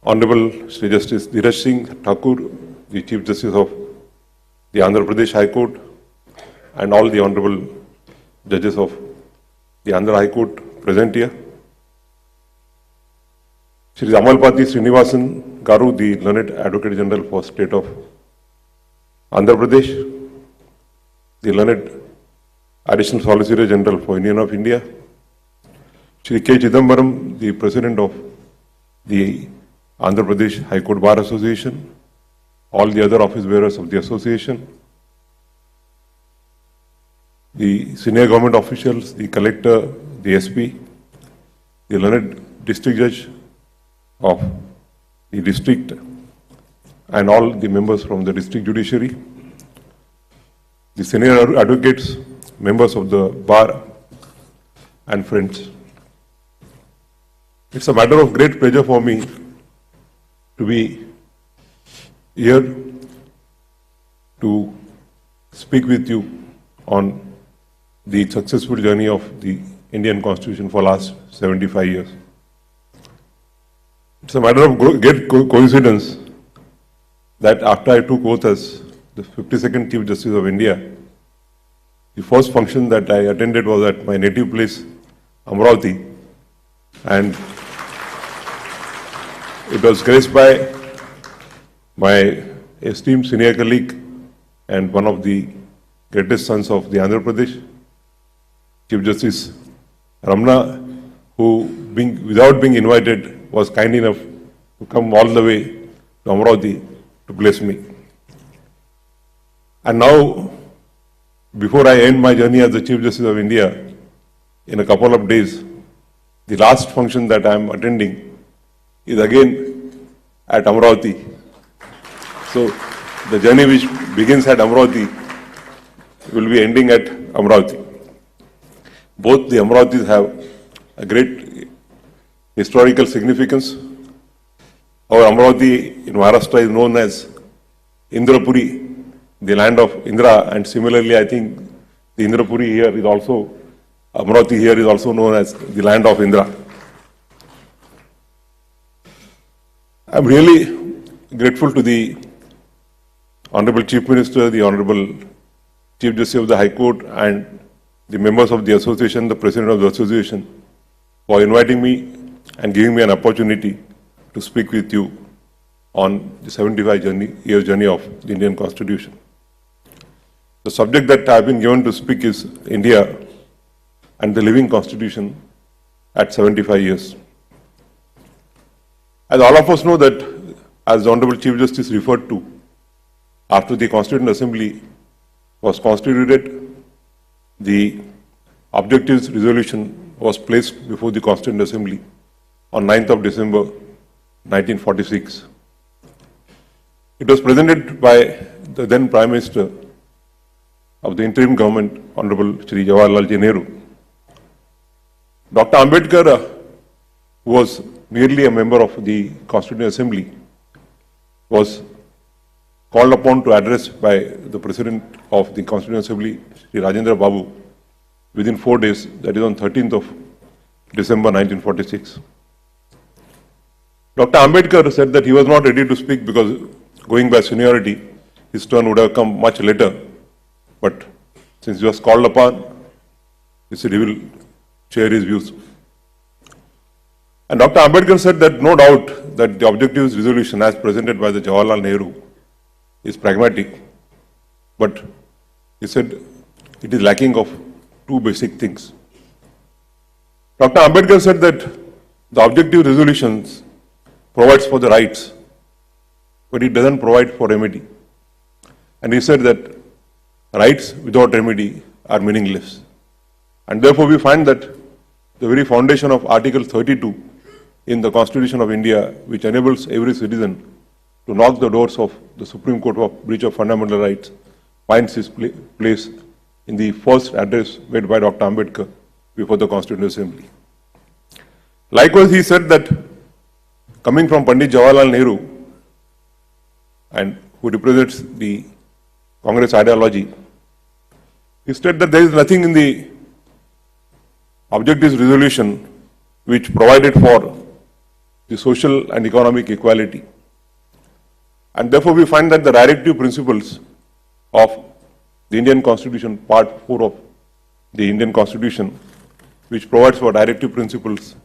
Honorable Shri.Justice Dhiraj Singh, Thakur, the Chief Justice of the Andhra Pradesh High Court, and all the Honorable Judges of the Andhra High Court present here. Shri Ramalpati Srinivasan Garu, the Learned Advocate General for State of Andhra Pradesh, the Learned Additional Solicitor General for Union of India, Shri K. Chidambaram, the President of the Andhra Pradesh High Court Bar Association, all the other office bearers of the association, the senior government officials, the collector, the SP, the learned district judge of the district, and all the members from the district judiciary, the senior advocates, members of the bar, and friends. It's a matter of great pleasure for me to be here to speak with you on the successful journey of the Indian Constitution for last 75 years. It's a matter of great coincidence that after I took oath as the 52nd Chief Justice of India, the first function that I attended was at my native place, Amravati, and it was graced by my esteemed senior colleague and one of the greatest sons of the Andhra Pradesh, Chief Justice Ramna, who, without being invited, was kind enough to come all the way to Amravati to bless me. And now, before I end my journey as the Chief Justice of India, in a couple of days, the last function that I am attending is again at Amravati. So, the journey which begins at Amravati will be ending at Amravati. Both the Amravatis have a great historical significance. Our Amravati in Maharashtra is known as Indrapuri, the land of Indra, and similarly I think the Indrapuri here is also, Amravati here is also known as the land of Indra. I am really grateful to the Honorable Chief Minister, the Honorable Chief Justice of the High Court, and the members of the association, the President of the association, for inviting me and giving me an opportunity to speak with you on the 75-year journey of the Indian Constitution. The subject that I have been given to speak is India and the living Constitution at 75 years. As all of us know that, as the Honorable Chief Justice referred to, after the Constituent Assembly was constituted, the objectives resolution was placed before the Constituent Assembly on 9th of December 1946. It was presented by the then Prime Minister of the interim government, Honorable Shri Jawaharlal Nehru. Dr. Ambedkar, who was merely a member of the Constituent Assembly, was called upon to address by the President of the Constituent Assembly, Shri Rajendra Babu, within 4 days, that is on 13th of December 1946. Dr. Ambedkar said that he was not ready to speak because, going by seniority, his turn would have come much later. But since he was called upon, he said he will share his views. And Dr. Ambedkar said that no doubt that the objectives resolution as presented by the Jawaharlal Nehru is pragmatic, but he said it is lacking of two basic things. Dr. Ambedkar said that the objective resolutions provides for the rights, but it doesn't provide for remedy. And he said that rights without remedy are meaningless. And therefore we find that the very foundation of Article 32 in the Constitution of India, which enables every citizen to knock the doors of the Supreme Court of breach of fundamental rights, finds its place in the first address made by Dr. Ambedkar before the Constituent Assembly. Likewise, he said that coming from Pandit Jawaharlal Nehru, and who represents the Congress ideology, He stated that there is nothing in the objectives resolution which provided for the social and economic equality. And therefore we find that the directive principles of the Indian Constitution, Part 4 of the Indian Constitution, which provides for directive principles,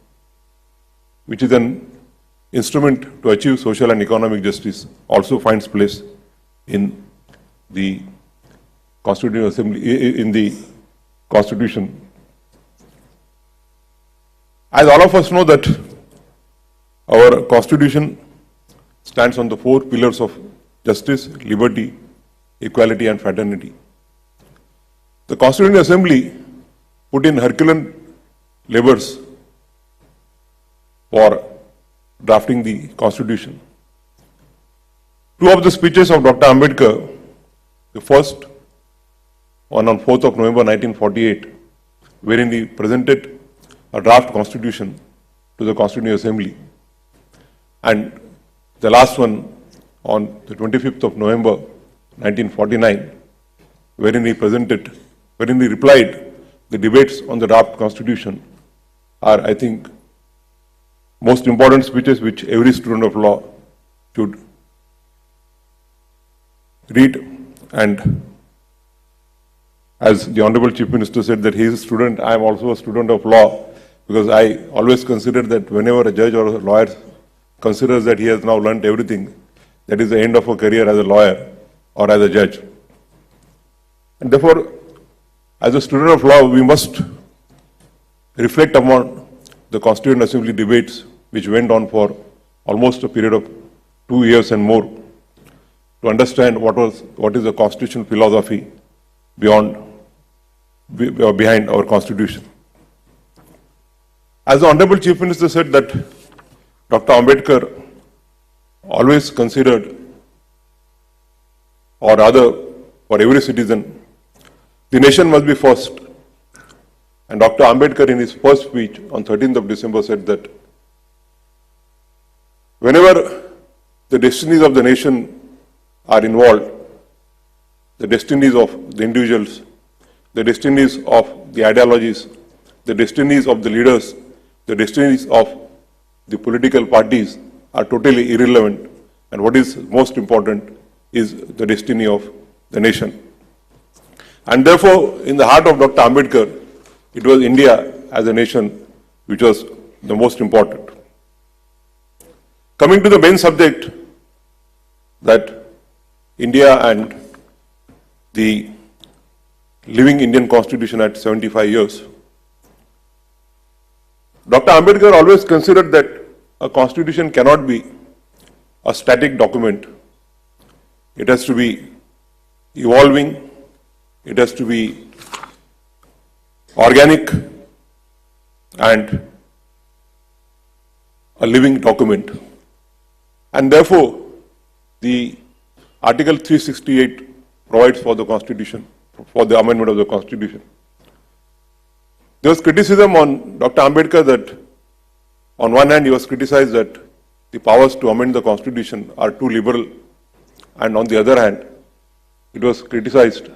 which is an instrument to achieve social and economic justice, also finds place in the Constituent Assembly, in the Constitution. As all of us know that our Constitution stands on the 4 pillars of justice, liberty, equality and fraternity. The Constituent Assembly put in Herculean labors for drafting the Constitution. 2 of the speeches of Dr. Ambedkar, the first one on 4th of November 1948, wherein he presented a draft Constitution to the Constituent Assembly, and the last one on the 25th of November 1949, wherein he replied the debates on the draft Constitution, are, I think, most important speeches which every student of law should read. And as the Honorable Chief Minister said that he is a student, I am also a student of law, because I always consider that whenever a judge or a lawyer considers that he has now learnt everything, that is the end of a career as a lawyer or as a judge. And therefore, as a student of law, we must reflect upon the Constituent Assembly debates which went on for almost a period of 2 years and more, to understand what is the constitutional philosophy behind our Constitution. As the Honorable Chief Minister said that Dr. Ambedkar always considered, or rather for every citizen, the nation must be first. And Dr. Ambedkar in his first speech on 13th of December said that whenever the destinies of the nation are involved, the destinies of the individuals, the destinies of the ideologies, the destinies of the leaders, the destinies of the political parties are totally irrelevant, and what is most important is the destiny of the nation. And therefore, in the heart of Dr. Ambedkar, it was India as a nation which was the most important. Coming to the main subject, that India and the living Indian Constitution at 75 years. Dr. Ambedkar always considered that a constitution cannot be a static document. It has to be evolving, it has to be organic and a living document. And therefore, the Article 368 provides for the Constitution, for the amendment of the Constitution. There was criticism on Dr. Ambedkar that on one hand he was criticized that the powers to amend the Constitution are too liberal, and on the other hand it was criticized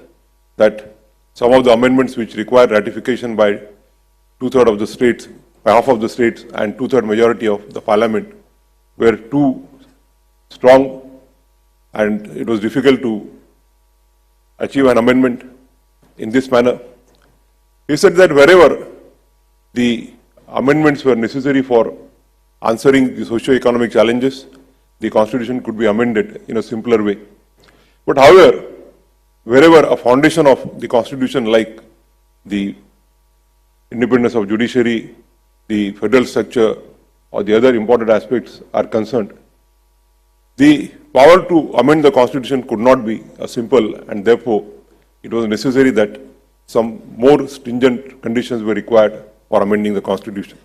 that some of the amendments which require ratification by 2/3 of the states, by half of the states and 2/3 majority of the parliament were too strong, and it was difficult to achieve an amendment in this manner. He said that wherever the amendments were necessary for answering the socio-economic challenges, the Constitution could be amended in a simpler way. But however, wherever a foundation of the Constitution like the independence of judiciary, the federal structure or the other important aspects are concerned, the power to amend the Constitution could not be simple, and therefore it was necessary that some more stringent conditions were required for amending the Constitution.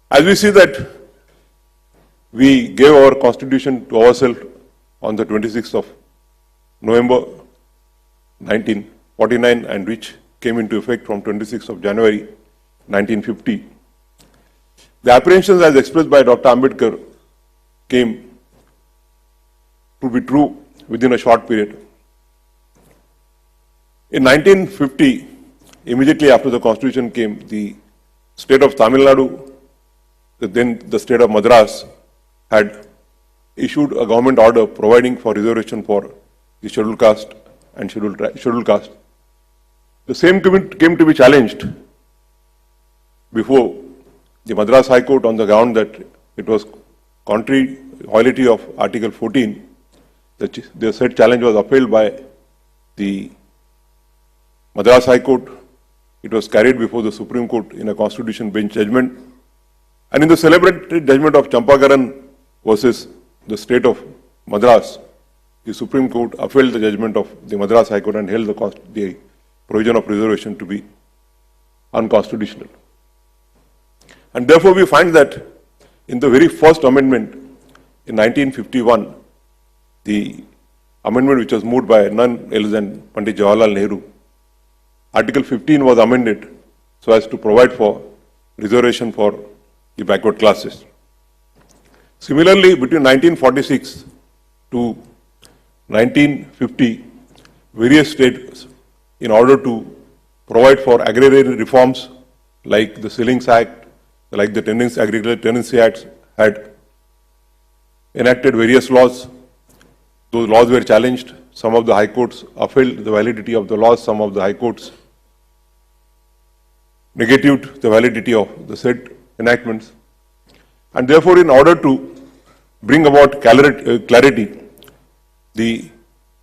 As we see that we gave our Constitution to ourselves on the 26th of November 1949, and which came into effect from 26th of January 1950. The apprehensions as expressed by Dr. Ambedkar came to be true within a short period. In 1950, immediately after the constitution came, the state of Tamil Nadu, then the state of Madras, had issued a government order providing for reservation for the scheduled caste and scheduled caste. The same came to be challenged before the Madras High Court on the ground that it was contrary violation of Article 14. The said challenge was upheld by the Madras High Court. It was carried before the Supreme Court in a constitution bench judgment. And in the celebrated judgment of Champakaran versus the state of Madras, the Supreme Court upheld the judgment of the Madras High Court and held the provision of reservation to be unconstitutional. And therefore we find that in the very first amendment in 1951, the amendment which was moved by none else than Pandit Jawaharlal Nehru, Article 15 was amended so as to provide for reservation for the backward classes. Similarly, between 1946 to 1950, various states, in order to provide for agrarian reforms like the Ceilings Act, like the Agricultural Tenancy Acts, had enacted various laws. Those laws were challenged. Some of the high courts upheld the validity of the laws. Some of the high courts negated the validity of the said enactments. And therefore, in order to bring about clarity, the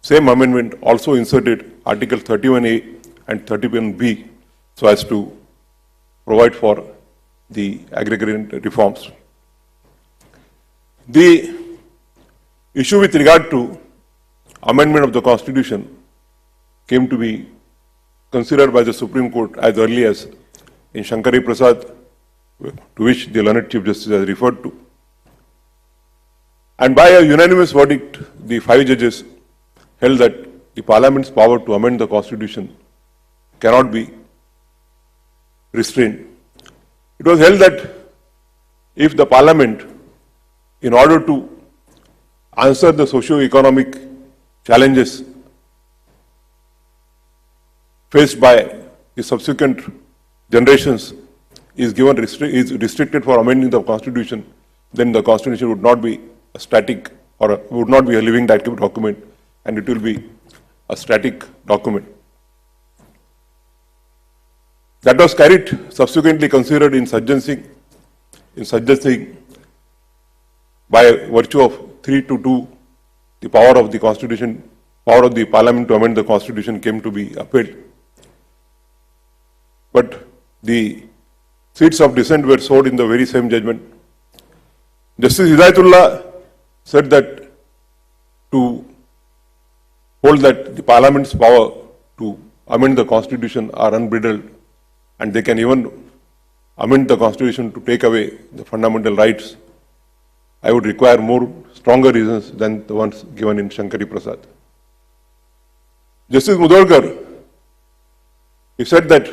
same amendment also inserted Article 31A and 31B so as to provide for the agrarian reforms. The issue with regard to amendment of the Constitution came to be considered by the Supreme Court as early as in Shankari Prasad, to which the learned Chief Justice has referred to. And by a unanimous verdict, the 5 judges held that the Parliament's power to amend the Constitution cannot be restrained. It was held that if the Parliament, in order to answer the socio-economic challenges faced by the subsequent generations, is restricted for amending the Constitution, then the Constitution would not be a static or would not be a living document, and it will be a static document. That was subsequently considered in Sajjan Singh, by virtue of 3-2, the power of the Constitution, power of the Parliament to amend the Constitution came to be upheld. But the seats of dissent were sowed in the very same judgment. Justice Hidayatullah said that to hold that the Parliament's power to amend the Constitution are unbridled, and they can even amend the Constitution to take away the fundamental rights, I would require stronger reasons than the ones given in Shankari Prasad. Justice Mudolkar, he said that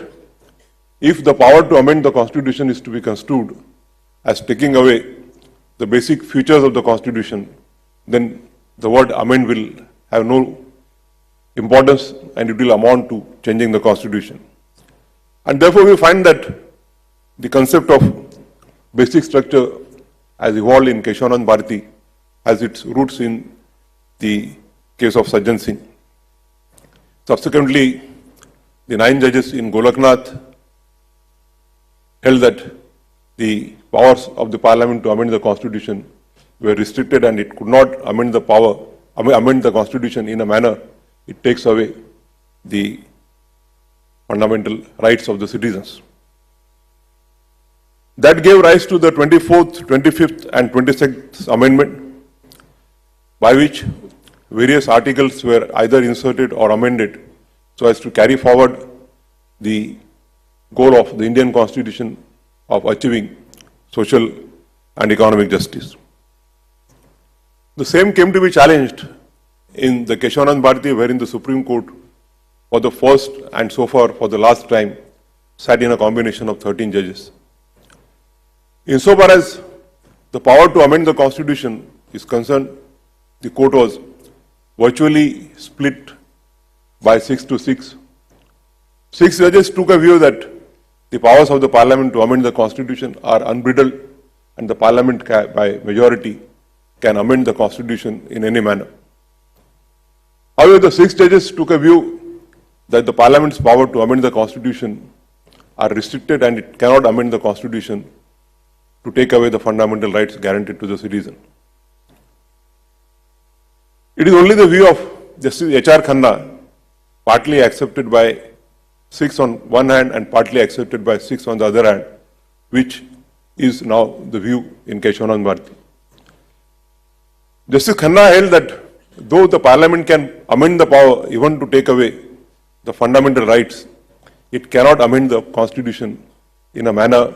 if the power to amend the Constitution is to be construed as taking away the basic features of the Constitution, then the word amend will have no importance and it will amount to changing the Constitution. And therefore we find that the concept of basic structure as evolved in Keshavanand Bharati has its roots in the case of Sajjan Singh. Subsequently, the 9 judges in Golaknath held that the powers of the Parliament to amend the Constitution were restricted and it could not amend the Constitution in a manner it takes away the fundamental rights of the citizens. That gave rise to the 24th, 25th and 26th Amendment, by which various articles were either inserted or amended so as to carry forward the goal of the Indian Constitution of achieving social and economic justice. The same came to be challenged in the Keshavanand Bharati, wherein the Supreme Court, for the first and so far for the last time, sat in a combination of 13 judges. Insofar as the power to amend the Constitution is concerned, the court was virtually split by 6-6 6 judges took a view that the powers of the parliament to amend the constitution are unbridled and the parliament by majority can amend the constitution in any manner. However, the 6 judges took a view that the parliament's power to amend the constitution are restricted and it cannot amend the constitution to take away the fundamental rights guaranteed to the citizen. It is only the view of Justice H.R. Khanna, partly accepted by 6 on one hand and partly accepted by 6 on the other hand, which is now the view in Keshavanand Bharati. Justice Khanna held that though the parliament can amend the power even to take away the fundamental rights, it cannot amend the constitution in a manner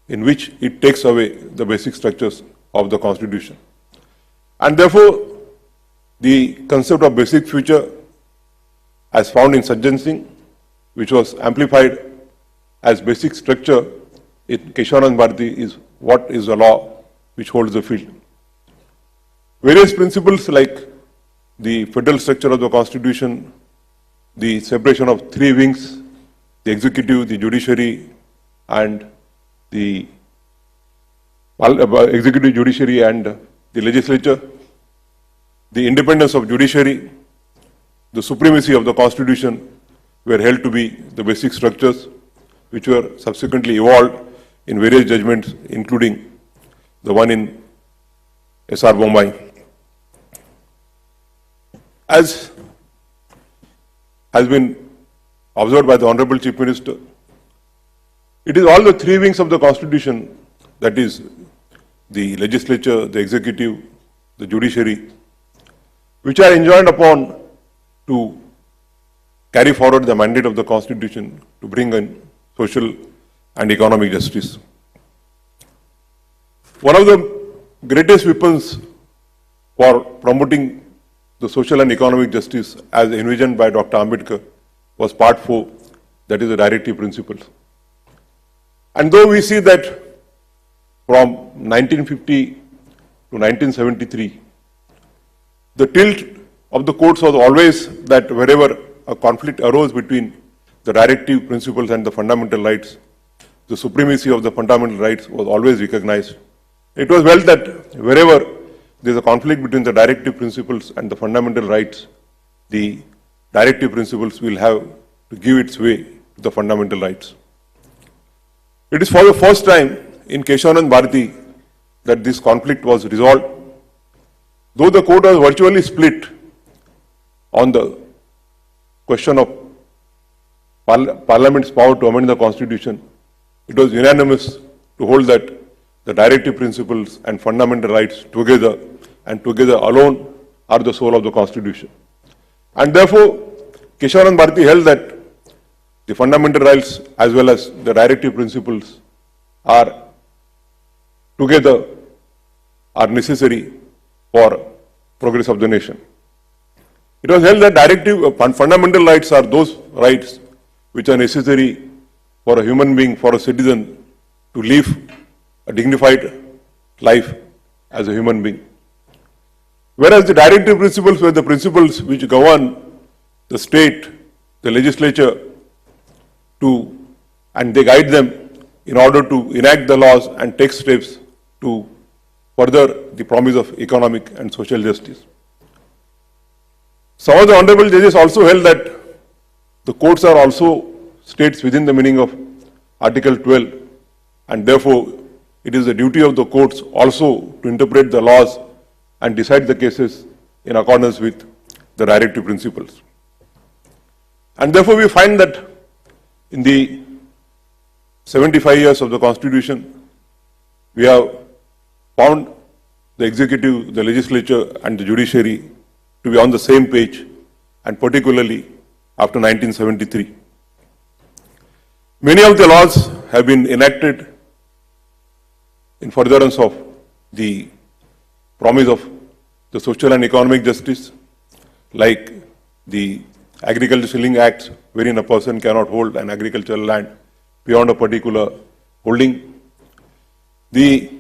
in which it takes away the basic structures of the constitution. And therefore, the concept of basic future as found in Sajjan Singh, which was amplified as basic structure in Keshavanand Bharati, is what is the law which holds the field. Various principles like the federal structure of the constitution, the separation of 3 wings, the executive, the judiciary, and the executive, judiciary, and the legislature, the independence of judiciary, the supremacy of the constitution were held to be the basic structures which were subsequently evolved in various judgments, including the one in S.R. Bombay. As has been observed by the Honorable Chief Minister, it is all the 3 wings of the Constitution, that is, the legislature, the executive, the judiciary, which are enjoined upon to carry forward the mandate of the Constitution to bring in social and economic justice. One of the greatest weapons for promoting the social and economic justice as envisioned by Dr. Ambedkar was Part 4, that is the directive principles. And though we see that from 1950 to 1973, the tilt of the courts was always that wherever a conflict arose between the directive principles and the fundamental rights, the supremacy of the fundamental rights was always recognized. It was felt that wherever there is a conflict between the directive principles and the fundamental rights, the directive principles will have to give its way to the fundamental rights. It is for the first time in Keshavanand Bharati that this conflict was resolved. Though the court was virtually split on the question of Parliament's power to amend the Constitution, it was unanimous to hold that the directive principles and fundamental rights together and together alone are the soul of the Constitution. And therefore, Keshavanand Bharati held that the fundamental rights as well as the directive principles are together are necessary for progress of the nation. It was held that fundamental rights are those rights which are necessary for a human being, for a citizen to live a dignified life as a human being. Whereas the directive principles were the principles which govern the state, the legislature, and they guide them in order to enact the laws and take steps to further the promise of economic and social justice. Some of the honorable judges also held that the courts are also states within the meaning of Article 12, and therefore it is the duty of the courts also to interpret the laws and decide the cases in accordance with the directive principles. And therefore we find that in the 75 years of the Constitution, we have found the executive, the legislature, and the judiciary to be on the same page, and particularly after 1973. Many of the laws have been enacted in furtherance of the promise of the social and economic justice, like the Agriculture Ceiling Act, wherein a person cannot hold an agricultural land beyond a particular holding. The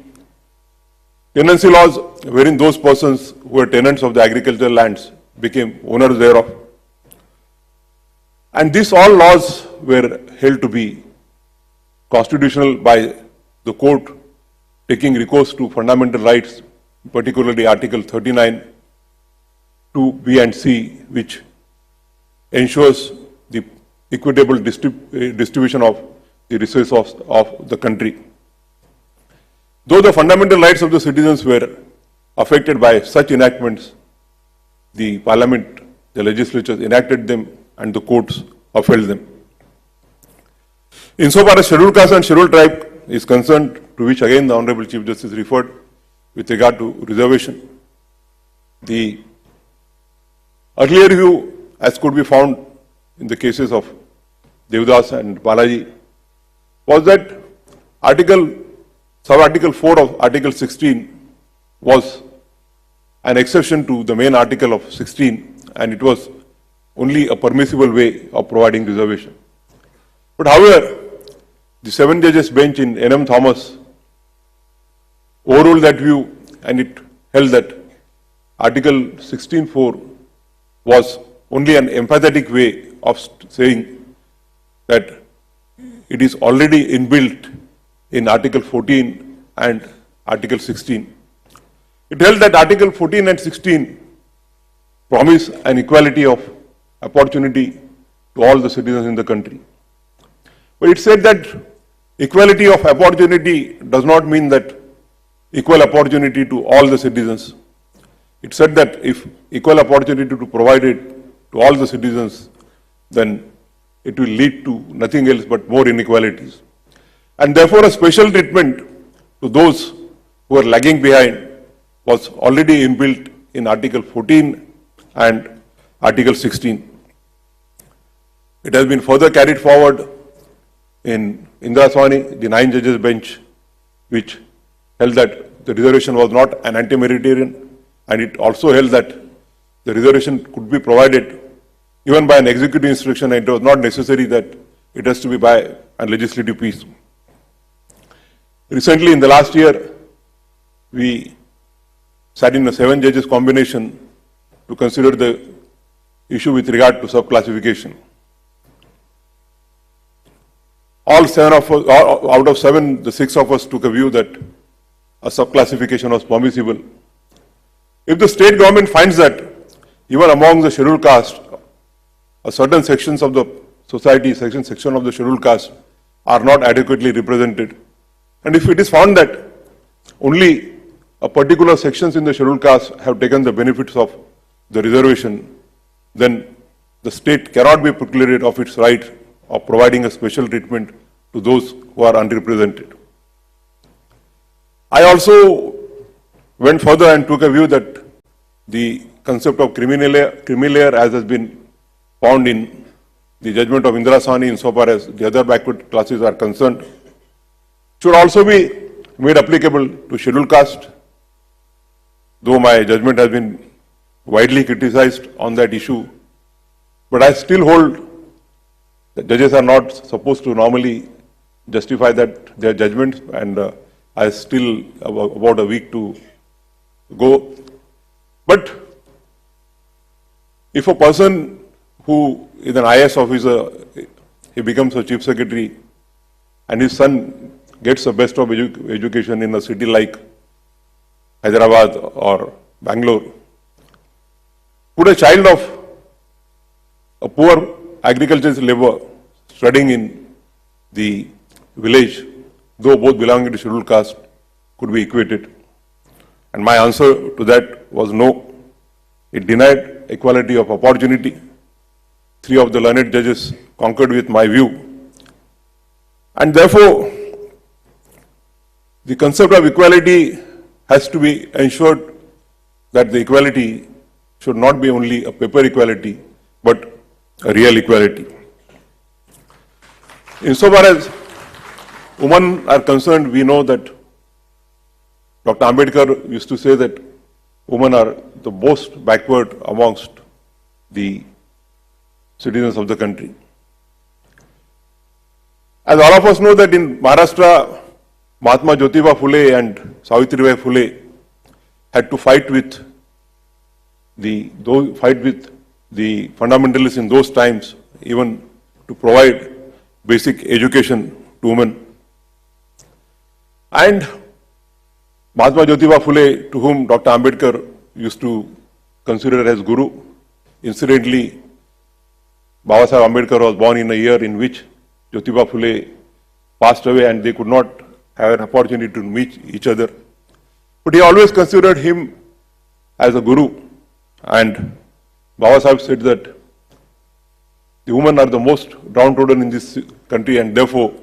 tenancy laws, wherein those persons who were tenants of the agricultural lands became owners thereof. And these all laws were held to be constitutional by the court taking recourse to fundamental rights, particularly Article 39, 2B and C, which ensures the equitable distribution of the resources of the country. Though the fundamental rights of the citizens were affected by such enactments, the Parliament, the legislatures enacted them and the courts upheld them. Insofar as scheduled caste and scheduled tribe is concerned, to which again the Honorable Chief Justice referred with regard to reservation, the earlier view, as could be found in the cases of Devdas and Balaji, was that sub-article 4 of Article 16 was an exception to the main article of 16, and it was only a permissible way of providing reservation. But however, the 7 judges bench in N.M. Thomas overruled that view, and it held that Article 16.4 was only an empathetic way of saying that it is already inbuilt in Article 14 and Article 16. It held that Article 14 and 16 promise an equality of opportunity to all the citizens in the country. But it said that equality of opportunity does not mean that equal opportunity to all the citizens. It said that if equal opportunity to provide it to all the citizens, then it will lead to nothing else but more inequalities. And therefore, a special treatment to those who are lagging behind was already inbuilt in Article 14 and Article 16. It has been further carried forward in Indira Swani, the 9 judges bench, which held that the reservation was not an anti-meritarian, and it also held that the reservation could be provided even by an executive instruction, and it was not necessary that it has to be by a legislative piece. Recently, in the last year, we sat in a 7 judges combination to consider the issue with regard to sub-classification. All 7 of us, out of 7, the 6 of us took a view that a sub-classification was permissible. If the state government finds that even among the scheduled caste, certain sections of the society, section of the scheduled caste are not adequately represented, and if it is found that only a particular sections in the scheduled caste have taken the benefits of the reservation, then the state cannot be precluded of its right of providing a special treatment to those who are underrepresented. I also went further and took a view that the concept of criminal layer, as has been found in the judgment of Indira Swani insofar as the other backward classes are concerned, should also be made applicable to scheduled caste, though my judgment has been widely criticized on that issue. But I still hold that judges are not supposed to normally justify their judgments, and I still about a week to go. But if a person who is an IS officer, he becomes a chief secretary, and his son gets the best of education in a city like Hyderabad or Bangalore, could a child of a poor agricultural labor studying in the village, though both belonging to scheduled caste, could be equated? And my answer to that was no. It denied equality of opportunity. 3 of the learned judges concurred with my view. And therefore, the concept of equality has to be ensured that the equality should not be only a paper equality, but a real equality. Insofar as women are concerned, we know that Dr. Ambedkar used to say that women are the most backward amongst the citizens of the country. As all of us know that in Maharashtra, Mahatma Jyotiba Phule and Savitribai Phule had to fight with the fundamentalists in those times, even to provide basic education to women. And Mahatma Jyotiba Phule, to whom Dr. Ambedkar used to consider as guru. Incidentally, Baba Sahib Ambedkar was born in a year in which Jyotiba Phule passed away and they could not have an opportunity to meet each other. But he always considered him as a guru. And Baba Sahib said that the women are the most downtrodden in this country and therefore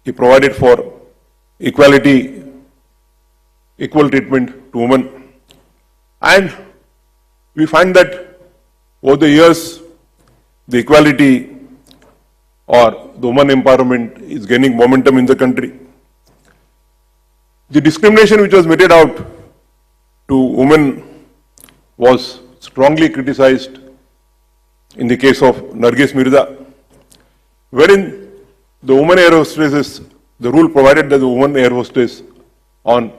he provided for equality, equal treatment to women. And we find that over the years, the equality or the women empowerment is gaining momentum in the country. The discrimination which was meted out to women was strongly criticized in the case of Nargis Mirza, wherein the women air hostesses, the rule provided that the woman air hostess on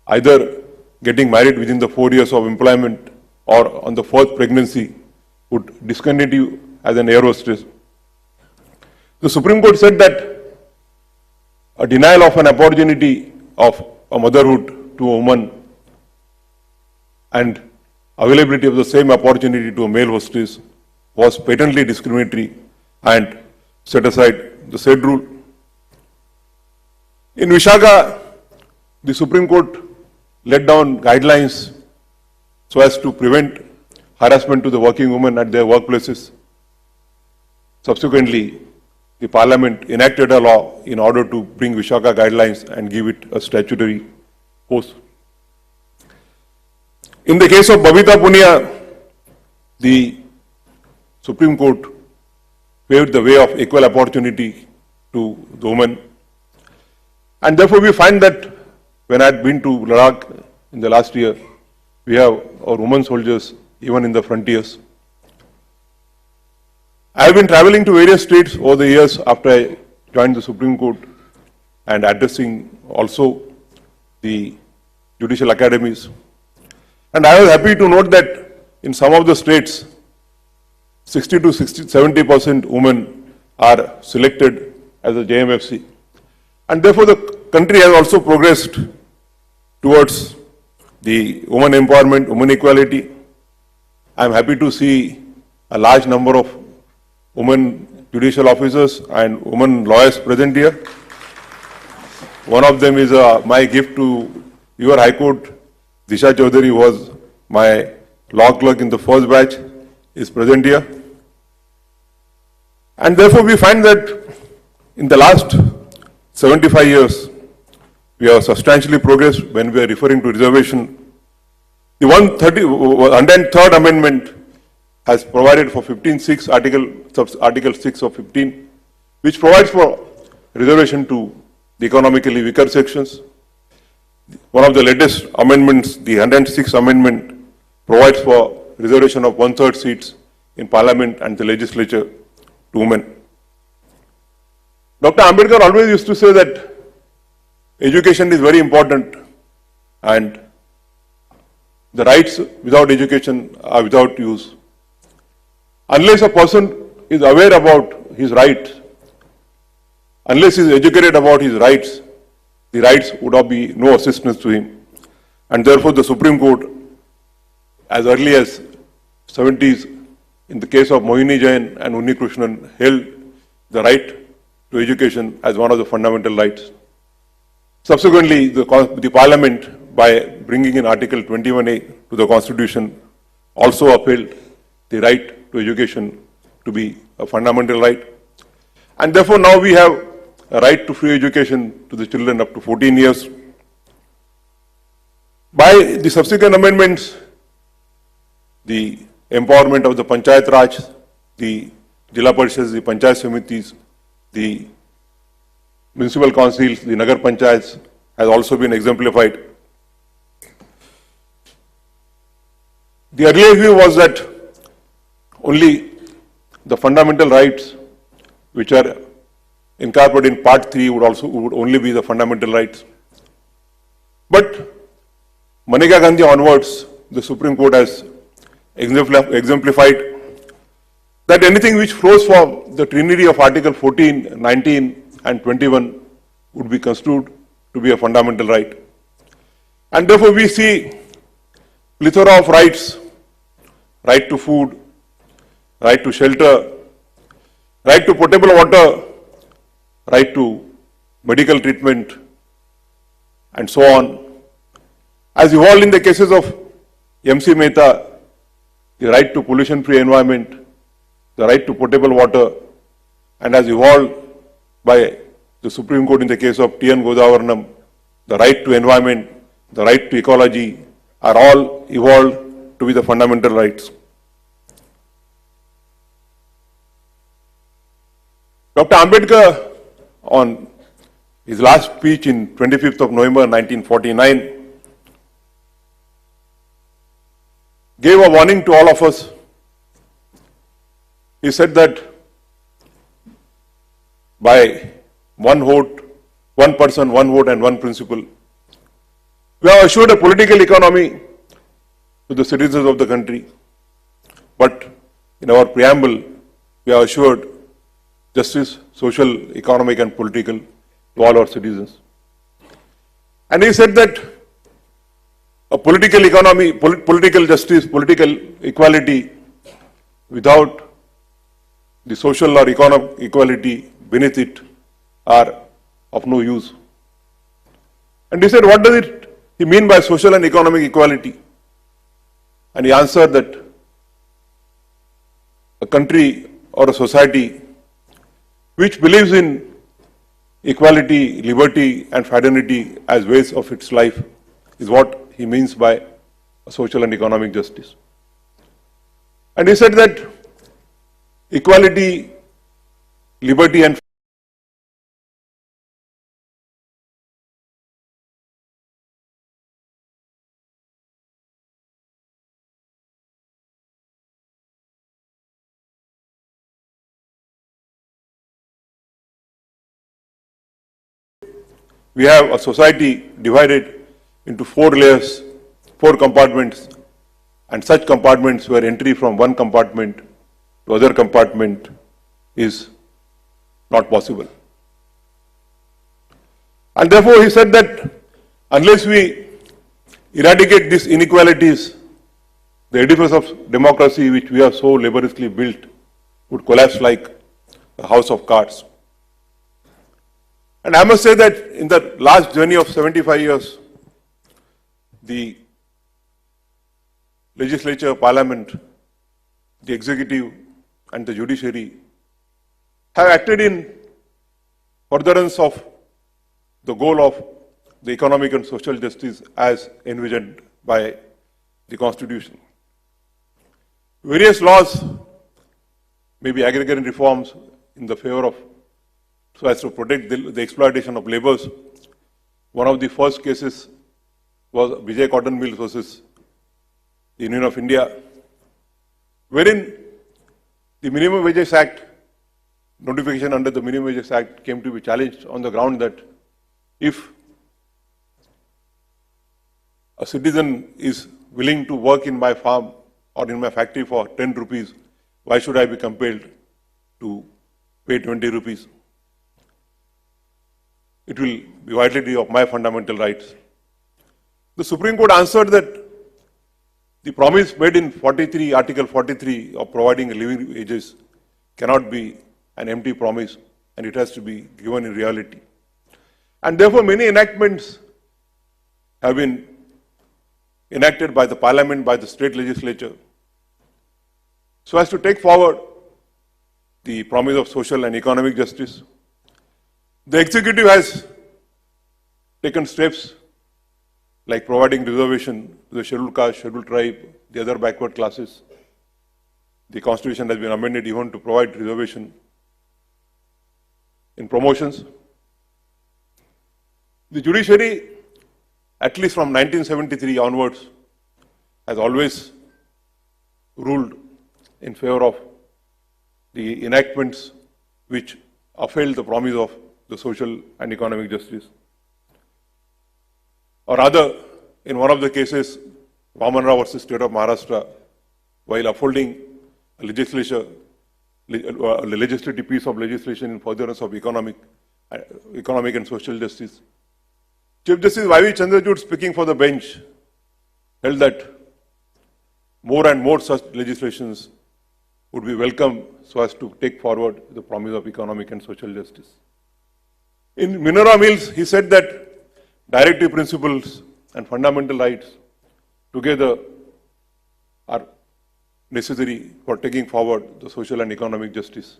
either getting married within the 4 years of employment or on the fourth pregnancy would discontinue as an air hostess. The Supreme Court said that a denial of an opportunity of a motherhood to a woman and availability of the same opportunity to a male hostess was patently discriminatory and set aside the said rule. In Vishaka, the Supreme Court laid down guidelines so as to prevent harassment to the working women at their workplaces. Subsequently, the Parliament enacted a law in order to bring Vishaka guidelines and give it a statutory force. In the case of Babita Punia, the Supreme Court paved the way of equal opportunity to the women. And therefore we find that when I had been to Ladakh in the last year, we have our women soldiers even in the frontiers. I have been traveling to various states over the years after I joined the Supreme Court and addressing also the judicial academies. And I was happy to note that in some of the states, 60 to 70% women are selected as a JMFC. And therefore the country has also progressed towards the women empowerment, women equality. I am happy to see a large number of women judicial officers and women lawyers present here. One of them is my gift to your High Court. Disha Chaudhary, who was my law clerk in the first batch, is present here. And therefore we find that in the last 75 years, we have substantially progressed when we are referring to reservation. The 103rd Amendment has provided for Article 6 of 15, which provides for reservation to the economically weaker sections. One of the latest amendments, the 106th Amendment, provides for reservation of 1/3 seats in Parliament and the legislature to women. Dr. Ambedkar always used to say that education is very important and the rights without education are without use. Unless a person is aware about his rights, unless he is educated about his rights, the rights would not be no assistance to him. And therefore the Supreme Court, as early as 70s, in the case of Mohini Jain and Unni Krishnan, held the right to education as one of the fundamental rights. Subsequently, the Parliament, by bringing in Article 21A to the Constitution, also upheld the right to education to be a fundamental right. And therefore now we have a right to free education to the children up to 14 years. By the subsequent amendments, the empowerment of the Panchayat Raj, the Jila Parishads, the Panchayat Samitis, the municipal councils, the Nagar Panchayats has also been exemplified. The earlier view was that only the fundamental rights which are incorporated in Part 3 would only be the fundamental rights. But Maneka Gandhi onwards, the Supreme Court has exemplified that anything which flows from the trinity of Article 14, 19 and 21 would be construed to be a fundamental right. And therefore we see plethora of rights: right to food, right to shelter, right to potable water, right to medical treatment, and so on. As evolved in the cases of M.C. Mehta, the right to pollution-free environment, the right to potable water, and as evolved by the Supreme Court in the case of T.N. Godavaranam, the right to environment, the right to ecology, are all evolved to be the fundamental rights. Dr. Ambedkar, on his last speech in 25th of November 1949, gave a warning to all of us. He said that by one vote, one person, one vote and one principle, we have assured a political economy to the citizens of the country. But in our preamble, we have assured justice, social, economic and political to all our citizens. And he said that a political economy, political justice, political equality without the social or economic equality beneath it are of no use. And he said, what does he mean by social and economic equality? And he answered that a country or a society which believes in equality, liberty and fraternity as ways of its life is what he means by a social and economic justice. And he said that equality, liberty and we have a society divided into 4 layers, 4 compartments, and such compartments where entry from one compartment to other compartment is not possible. And therefore he said that unless we eradicate these inequalities, the edifice of democracy which we have so laboriously built would collapse like a house of cards. And I must say that in the last journey of 75 years, the legislature, parliament, the executive and the judiciary have acted in furtherance of the goal of the economic and social justice as envisioned by the Constitution. Various laws, maybe agrarian reforms in the favor of, so as to protect the exploitation of laborers. One of the first cases was Vijay Cotton Mills versus the Union of India, wherein the Minimum Wages Act, notification under the Minimum Wages Act came to be challenged on the ground that if a citizen is willing to work in my farm or in my factory for 10 rupees, why should I be compelled to pay 20 rupees? It will be violatory of my fundamental rights. The Supreme Court answered that the promise made in Article 43 of providing living wages cannot be an empty promise, and it has to be given in reality. And therefore many enactments have been enacted by the Parliament, by the state legislature, so as to take forward the promise of social and economic justice. The executive has taken steps like providing reservation to the scheduled caste, scheduled tribe, the other backward classes. The Constitution has been amended even to provide reservation in promotions. The judiciary, at least from 1973 onwards, has always ruled in favor of the enactments which upheld the promise of the social and economic justice. Or rather, in one of the cases, Vaman Rao versus State of Maharashtra, while upholding a legislature legislative piece of legislation in furtherance of economic and social justice. Chief Justice Y.V. Chandrachud, speaking for the bench, held that more and more such legislations would be welcome so as to take forward the promise of economic and social justice. In Minora Mills, he said that directive principles and fundamental rights together are necessary for taking forward the social and economic justice.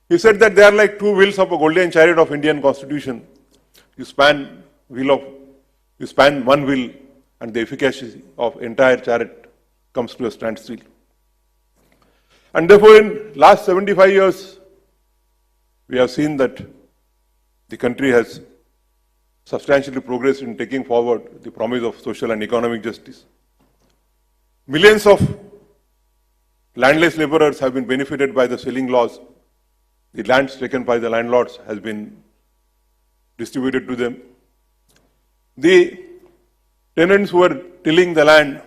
He said that they are like two wheels of a golden chariot of Indian Constitution. You span one wheel and the efficacy of entire chariot comes to a standstill. And therefore, in last 75 years, we have seen that the country has substantially progressed in taking forward the promise of social and economic justice. Millions of landless laborers have been benefited by the selling laws. The lands taken by the landlords has been distributed to them. The tenants who are tilling the land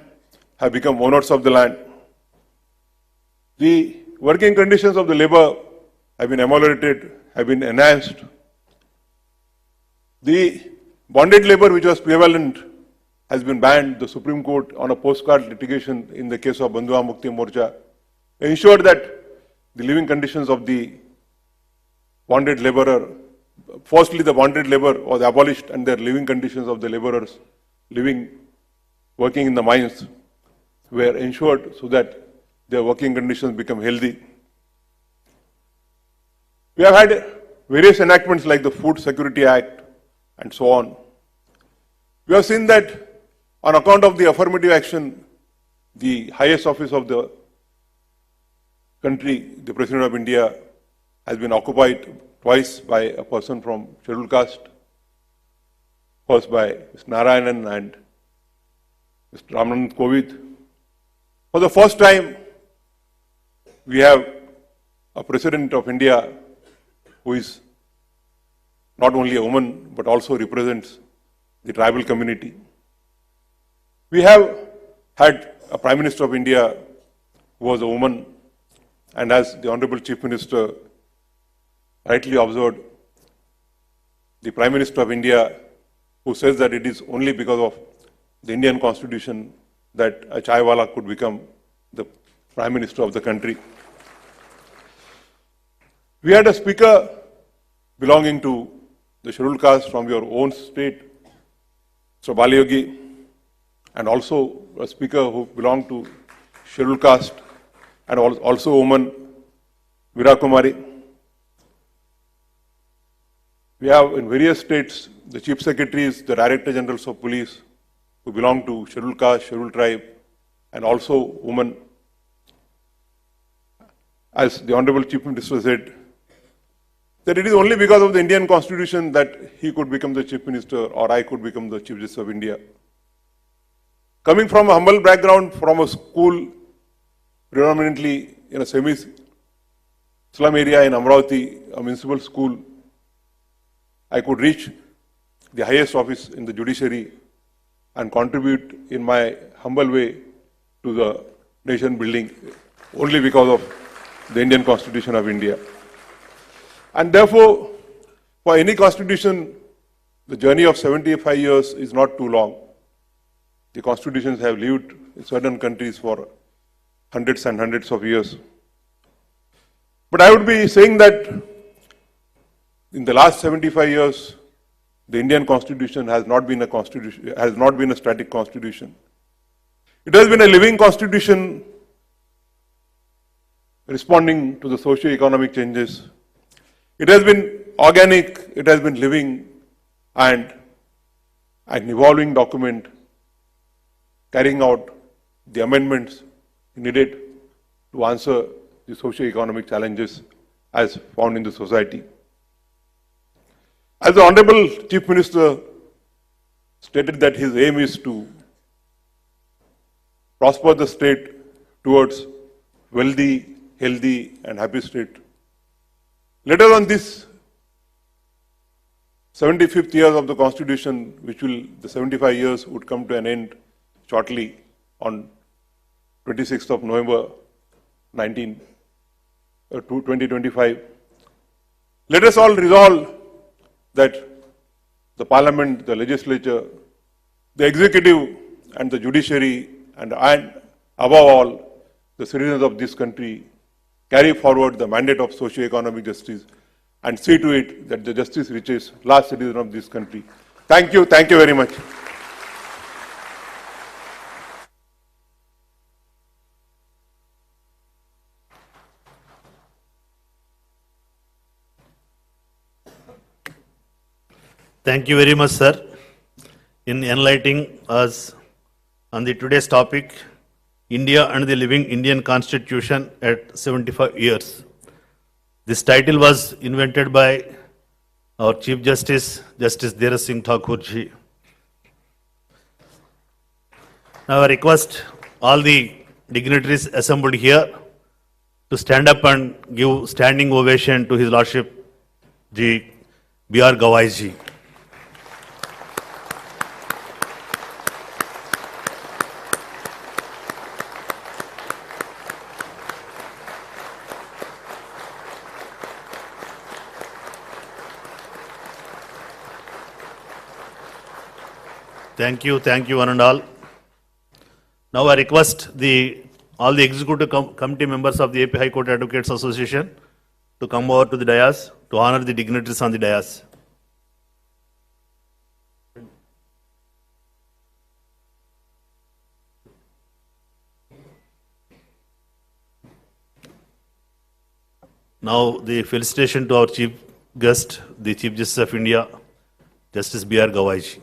have become owners of the land. The working conditions of the labor have been ameliorated, have been enhanced. The bonded labor which was prevalent has been banned. The Supreme Court, on a postcard litigation in the case of Bandhuwa Mukti Morcha, ensured that the living conditions of the bonded laborer, firstly the bonded labor was abolished and the living conditions of the laborers working in the mines were ensured so that their working conditions become healthy. We have had various enactments like the Food Security Act and so on. We have seen that on account of the affirmative action, the highest office of the country, the President of India, has been occupied twice by a person from scheduled caste, first by Mr. Narayanan and Mr. Ramnath Kovind. For the first time, we have a President of India who is not only a woman but also represents the tribal community. We have had a Prime Minister of India who was a woman, and as the Honorable Chief Minister rightly observed, the Prime Minister of India who says that it is only because of the Indian Constitution that a chaiwala could become the Prime Minister of the country. We had a speaker belonging to the scheduled caste from your own state, Mr. Balayogi, and also a speaker who belonged to scheduled caste and also a woman, Veera Kumari. We have in various states the chief secretaries, the director generals of police who belong to scheduled caste, scheduled tribe, and also women. As the Honorable Chief Minister said, that it is only because of the Indian Constitution that he could become the Chief Minister or I could become the Chief Justice of India. Coming from a humble background, from a school predominantly in a semi-slum area in Amravati, a municipal school, I could reach the highest office in the judiciary and contribute in my humble way to the nation building only because of the Indian Constitution of India. And therefore, for any constitution, the journey of 75 years is not too long. The constitutions have lived in certain countries for hundreds and hundreds of years. But I would be saying that in the last 75 years, the Indian Constitution has not been a static constitution. It has been a living constitution responding to the socio-economic changes. It has been organic, it has been living, and an evolving document carrying out the amendments needed to answer the socio-economic challenges as found in the society. As the Honorable Chief Minister stated that his aim is to prosper the state towards wealthy, healthy, and happy state. Later on this 75th year of the Constitution, the 75 years would come to an end shortly on 26th of November to 2025. Let us all resolve that the Parliament, the legislature, the executive and the judiciary and above all, the citizens of this country carry forward the mandate of socio-economic justice and see to it that the justice reaches last citizen of this country. Thank you very much. Thank you very much, sir, in enlightening us on the today's topic, India and the Living Indian Constitution at 75 years. This title was invented by our Chief Justice, Justice Dhiraj Singh Thakur ji. Now I request all the dignitaries assembled here to stand up and give standing ovation to His Lordship Ji B.R. Gavai ji. Thank you, one and all. Now I request all the executive committee members of the AP High Court Advocates Association to come over to the dais to honor the dignitaries on the dais. Now the felicitation to our chief guest, the Chief Justice of India, Justice B.R. Gavai ji.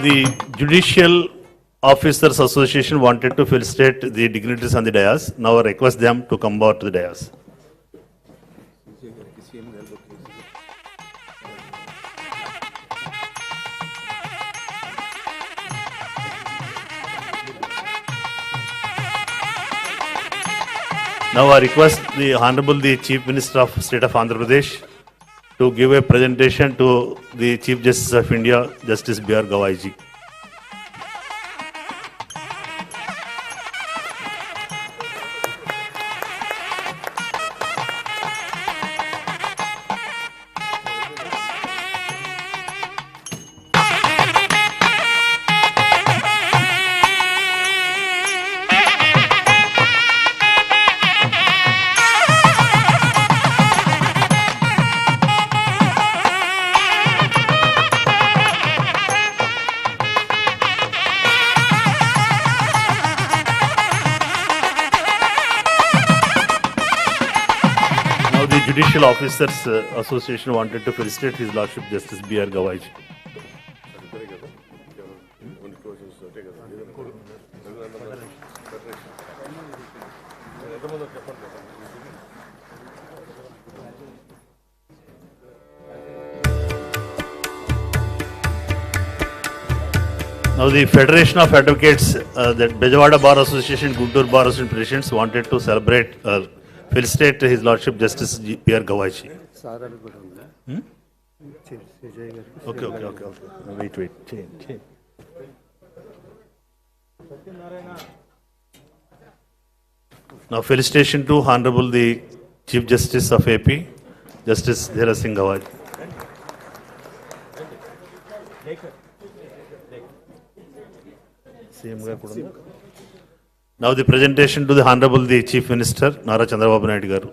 the Judicial Officers Association wanted to felicitate the dignitaries on the dais. Now I request them to come over to the dais. Now I request the Honorable the Chief Minister of State of Andhra Pradesh to give a presentation to the Chief Justice of India, Justice B.R. Gavai ji. Judicial Officers Association wanted to felicitate His Lordship Justice B.R. Gavai. Now the Federation of Advocates, that Bejawada Bar Association, Guntur Bar Association Presidents wanted to celebrate, felicitate His Lordship Justice P.R. Gavai. Okay. Wait. Change. Now felicitation to Honorable the Chief Justice of AP, Justice Dhiraj Singh Gavai. Now the presentation to the Honorable the Chief Minister, Nara Chandrababu Naidu garu.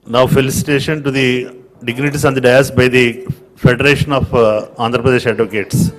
Now felicitation to the dignitaries on the dais by the Federation of Andhra Pradesh Advocates.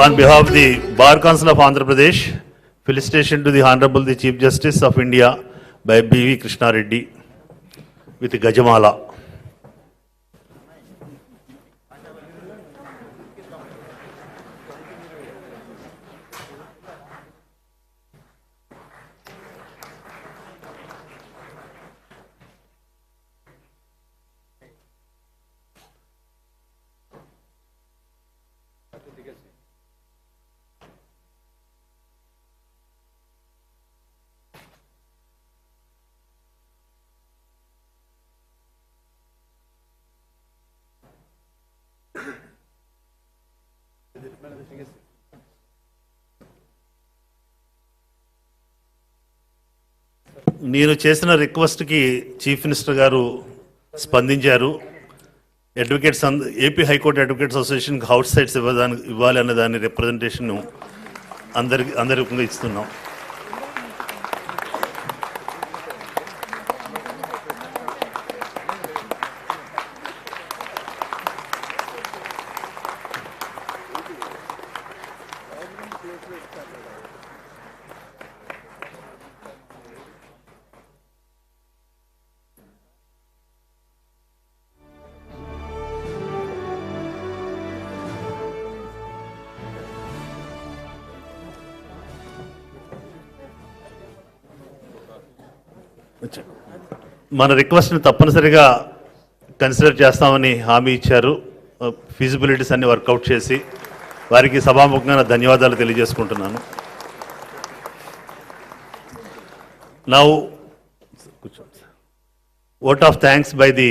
On behalf of the Bar Council of Andhra Pradesh, felicitation to the Honorable the Chief Justice of India by B.V. Krishna Reddy with Gajamala. నేను చేసిన రిక్వెస్ట్కి chief minister గారు స్పందించారు. Advocates AP high court advocates అసోసియేషన్కి house sites ఇవ్వాలి అనే దాని representation అందరికీ ఇస్తున్నాం. మన రిక్వెస్ట్ని తప్పనిసరిగా కన్సిడర్ చేస్తామని హామీ ఇచ్చారు. ఫీజిబిలిటీస్ అన్ని వర్కౌట్ చేసి వారికి సభాముఖంగా ధన్యవాదాలు తెలియజేసుకుంటున్నాను. Now vote of thanks by the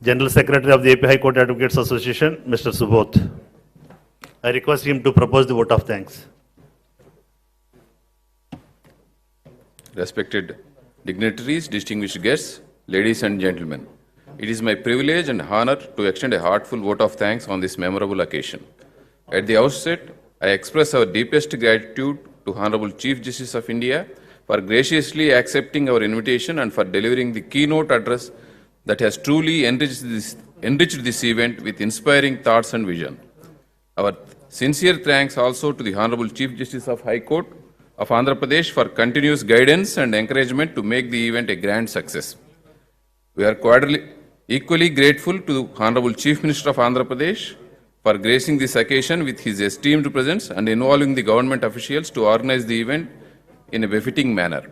General Secretary of the AP High Court Advocates Association, Mr. Subodh. I request him to propose the vote of thanks. Respected dignitaries, distinguished guests, ladies and gentlemen, it is my privilege and honor to extend a heartfelt vote of thanks on this memorable occasion. At the outset, I express our deepest gratitude to Honorable Chief Justice of India for graciously accepting our invitation and for delivering the keynote address that has truly enriched this event with inspiring thoughts and vision. Our sincere thanks also to the Honorable Chief Justice of High Court of Andhra Pradesh for continuous guidance and encouragement to make the event a grand success. We are equally grateful to the Honorable Chief Minister of Andhra Pradesh for gracing this occasion with his esteemed presence and involving the government officials to organize the event in a befitting manner.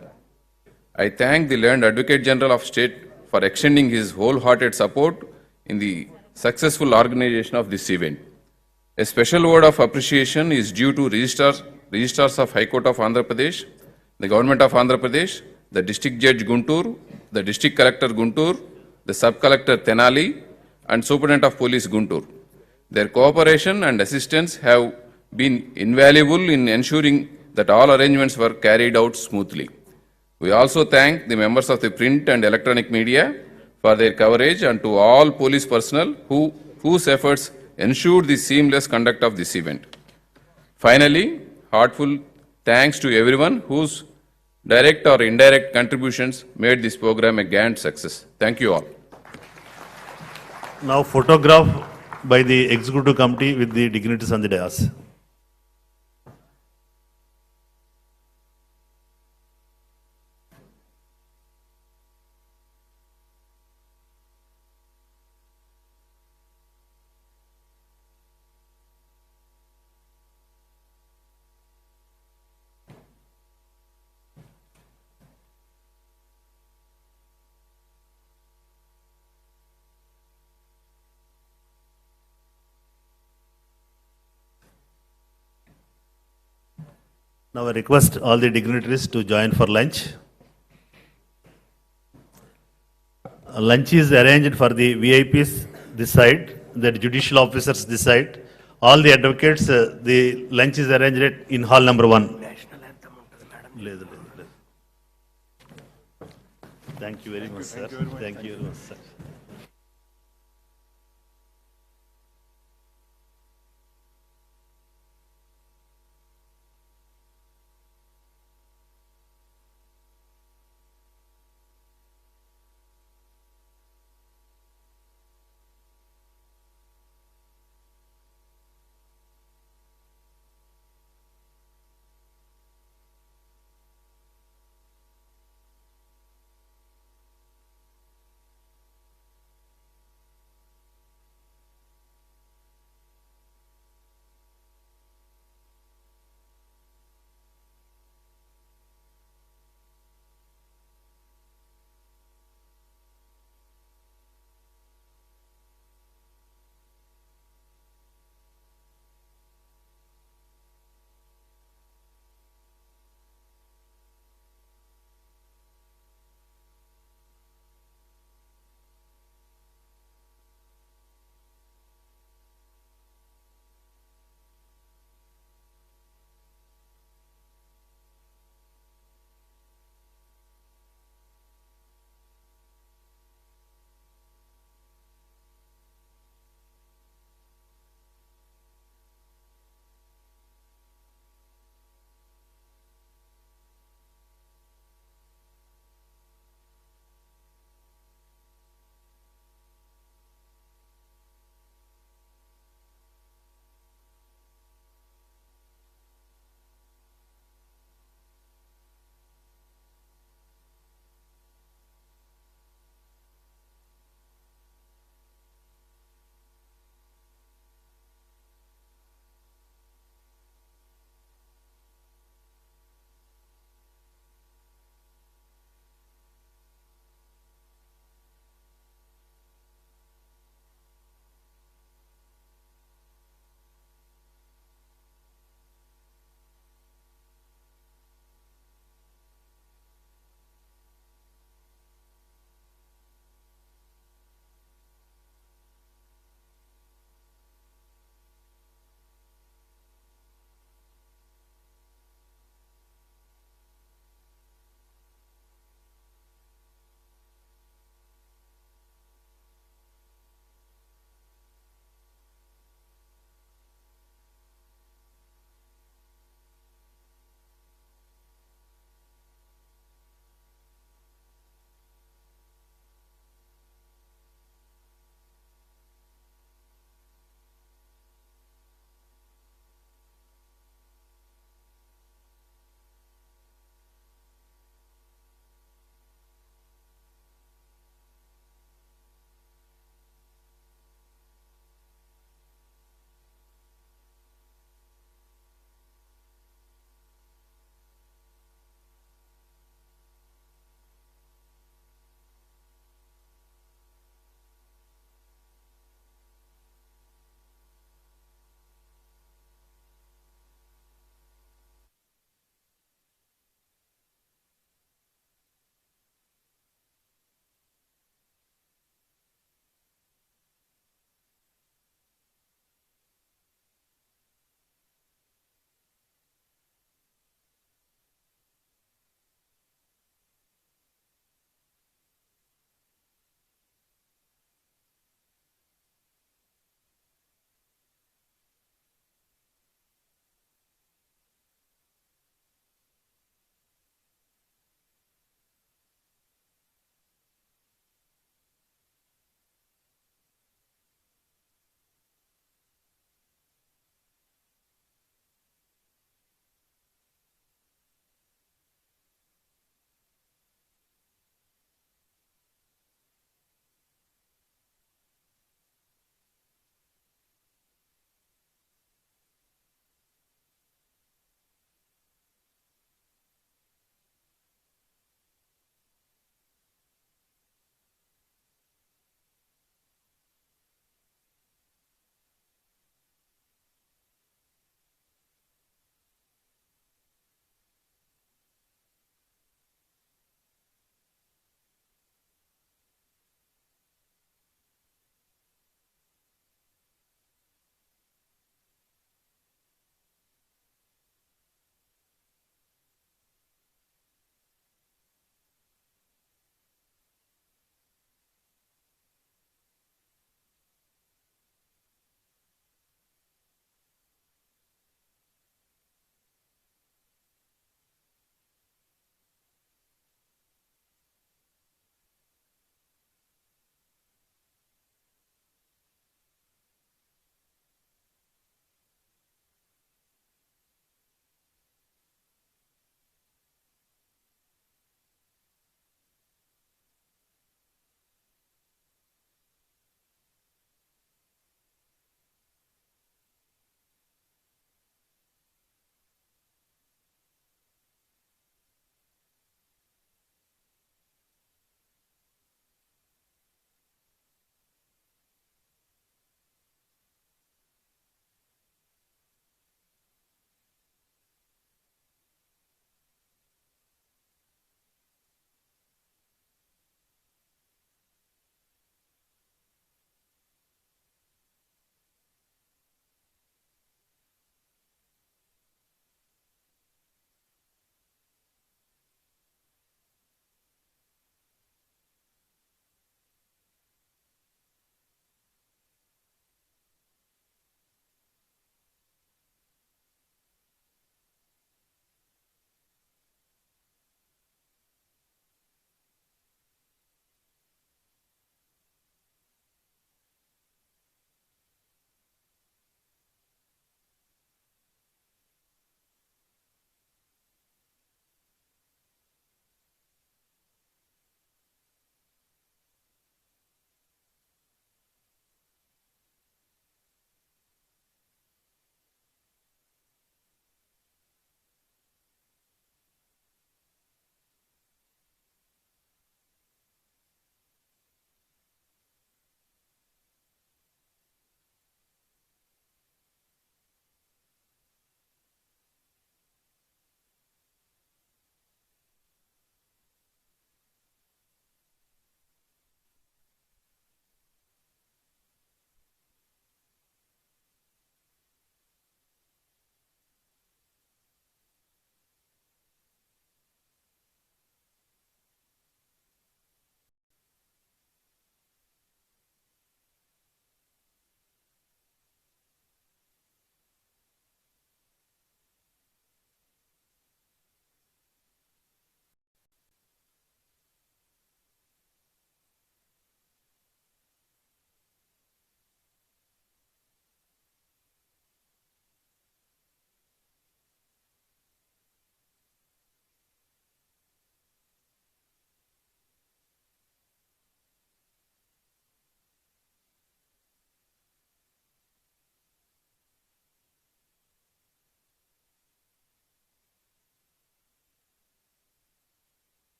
I thank the learned Advocate General of State for extending his wholehearted support in the successful organization of this event. A special word of appreciation is due to registrars of High Court of Andhra Pradesh, the Government of Andhra Pradesh, the District Judge Guntur, the District Collector Guntur, the Sub-Collector Tenali, and Superintendent of Police Guntur. Their cooperation and assistance have been invaluable in ensuring that all arrangements were carried out smoothly. We also thank the members of the print and electronic media for their coverage and to all police personnel whose efforts ensured the seamless conduct of this event. Finally, heartfelt thanks to everyone whose direct or indirect contributions made this program a grand success. Thank you all. Now photograph by the executive committee with the dignitaries on the dais. Now I request all the dignitaries to join for lunch. Lunch is arranged for the VIPs this side, the judicial officers this side. All the advocates, the lunch is arranged in hall number 1. Thank you very much, sir. Thank you very much, sir.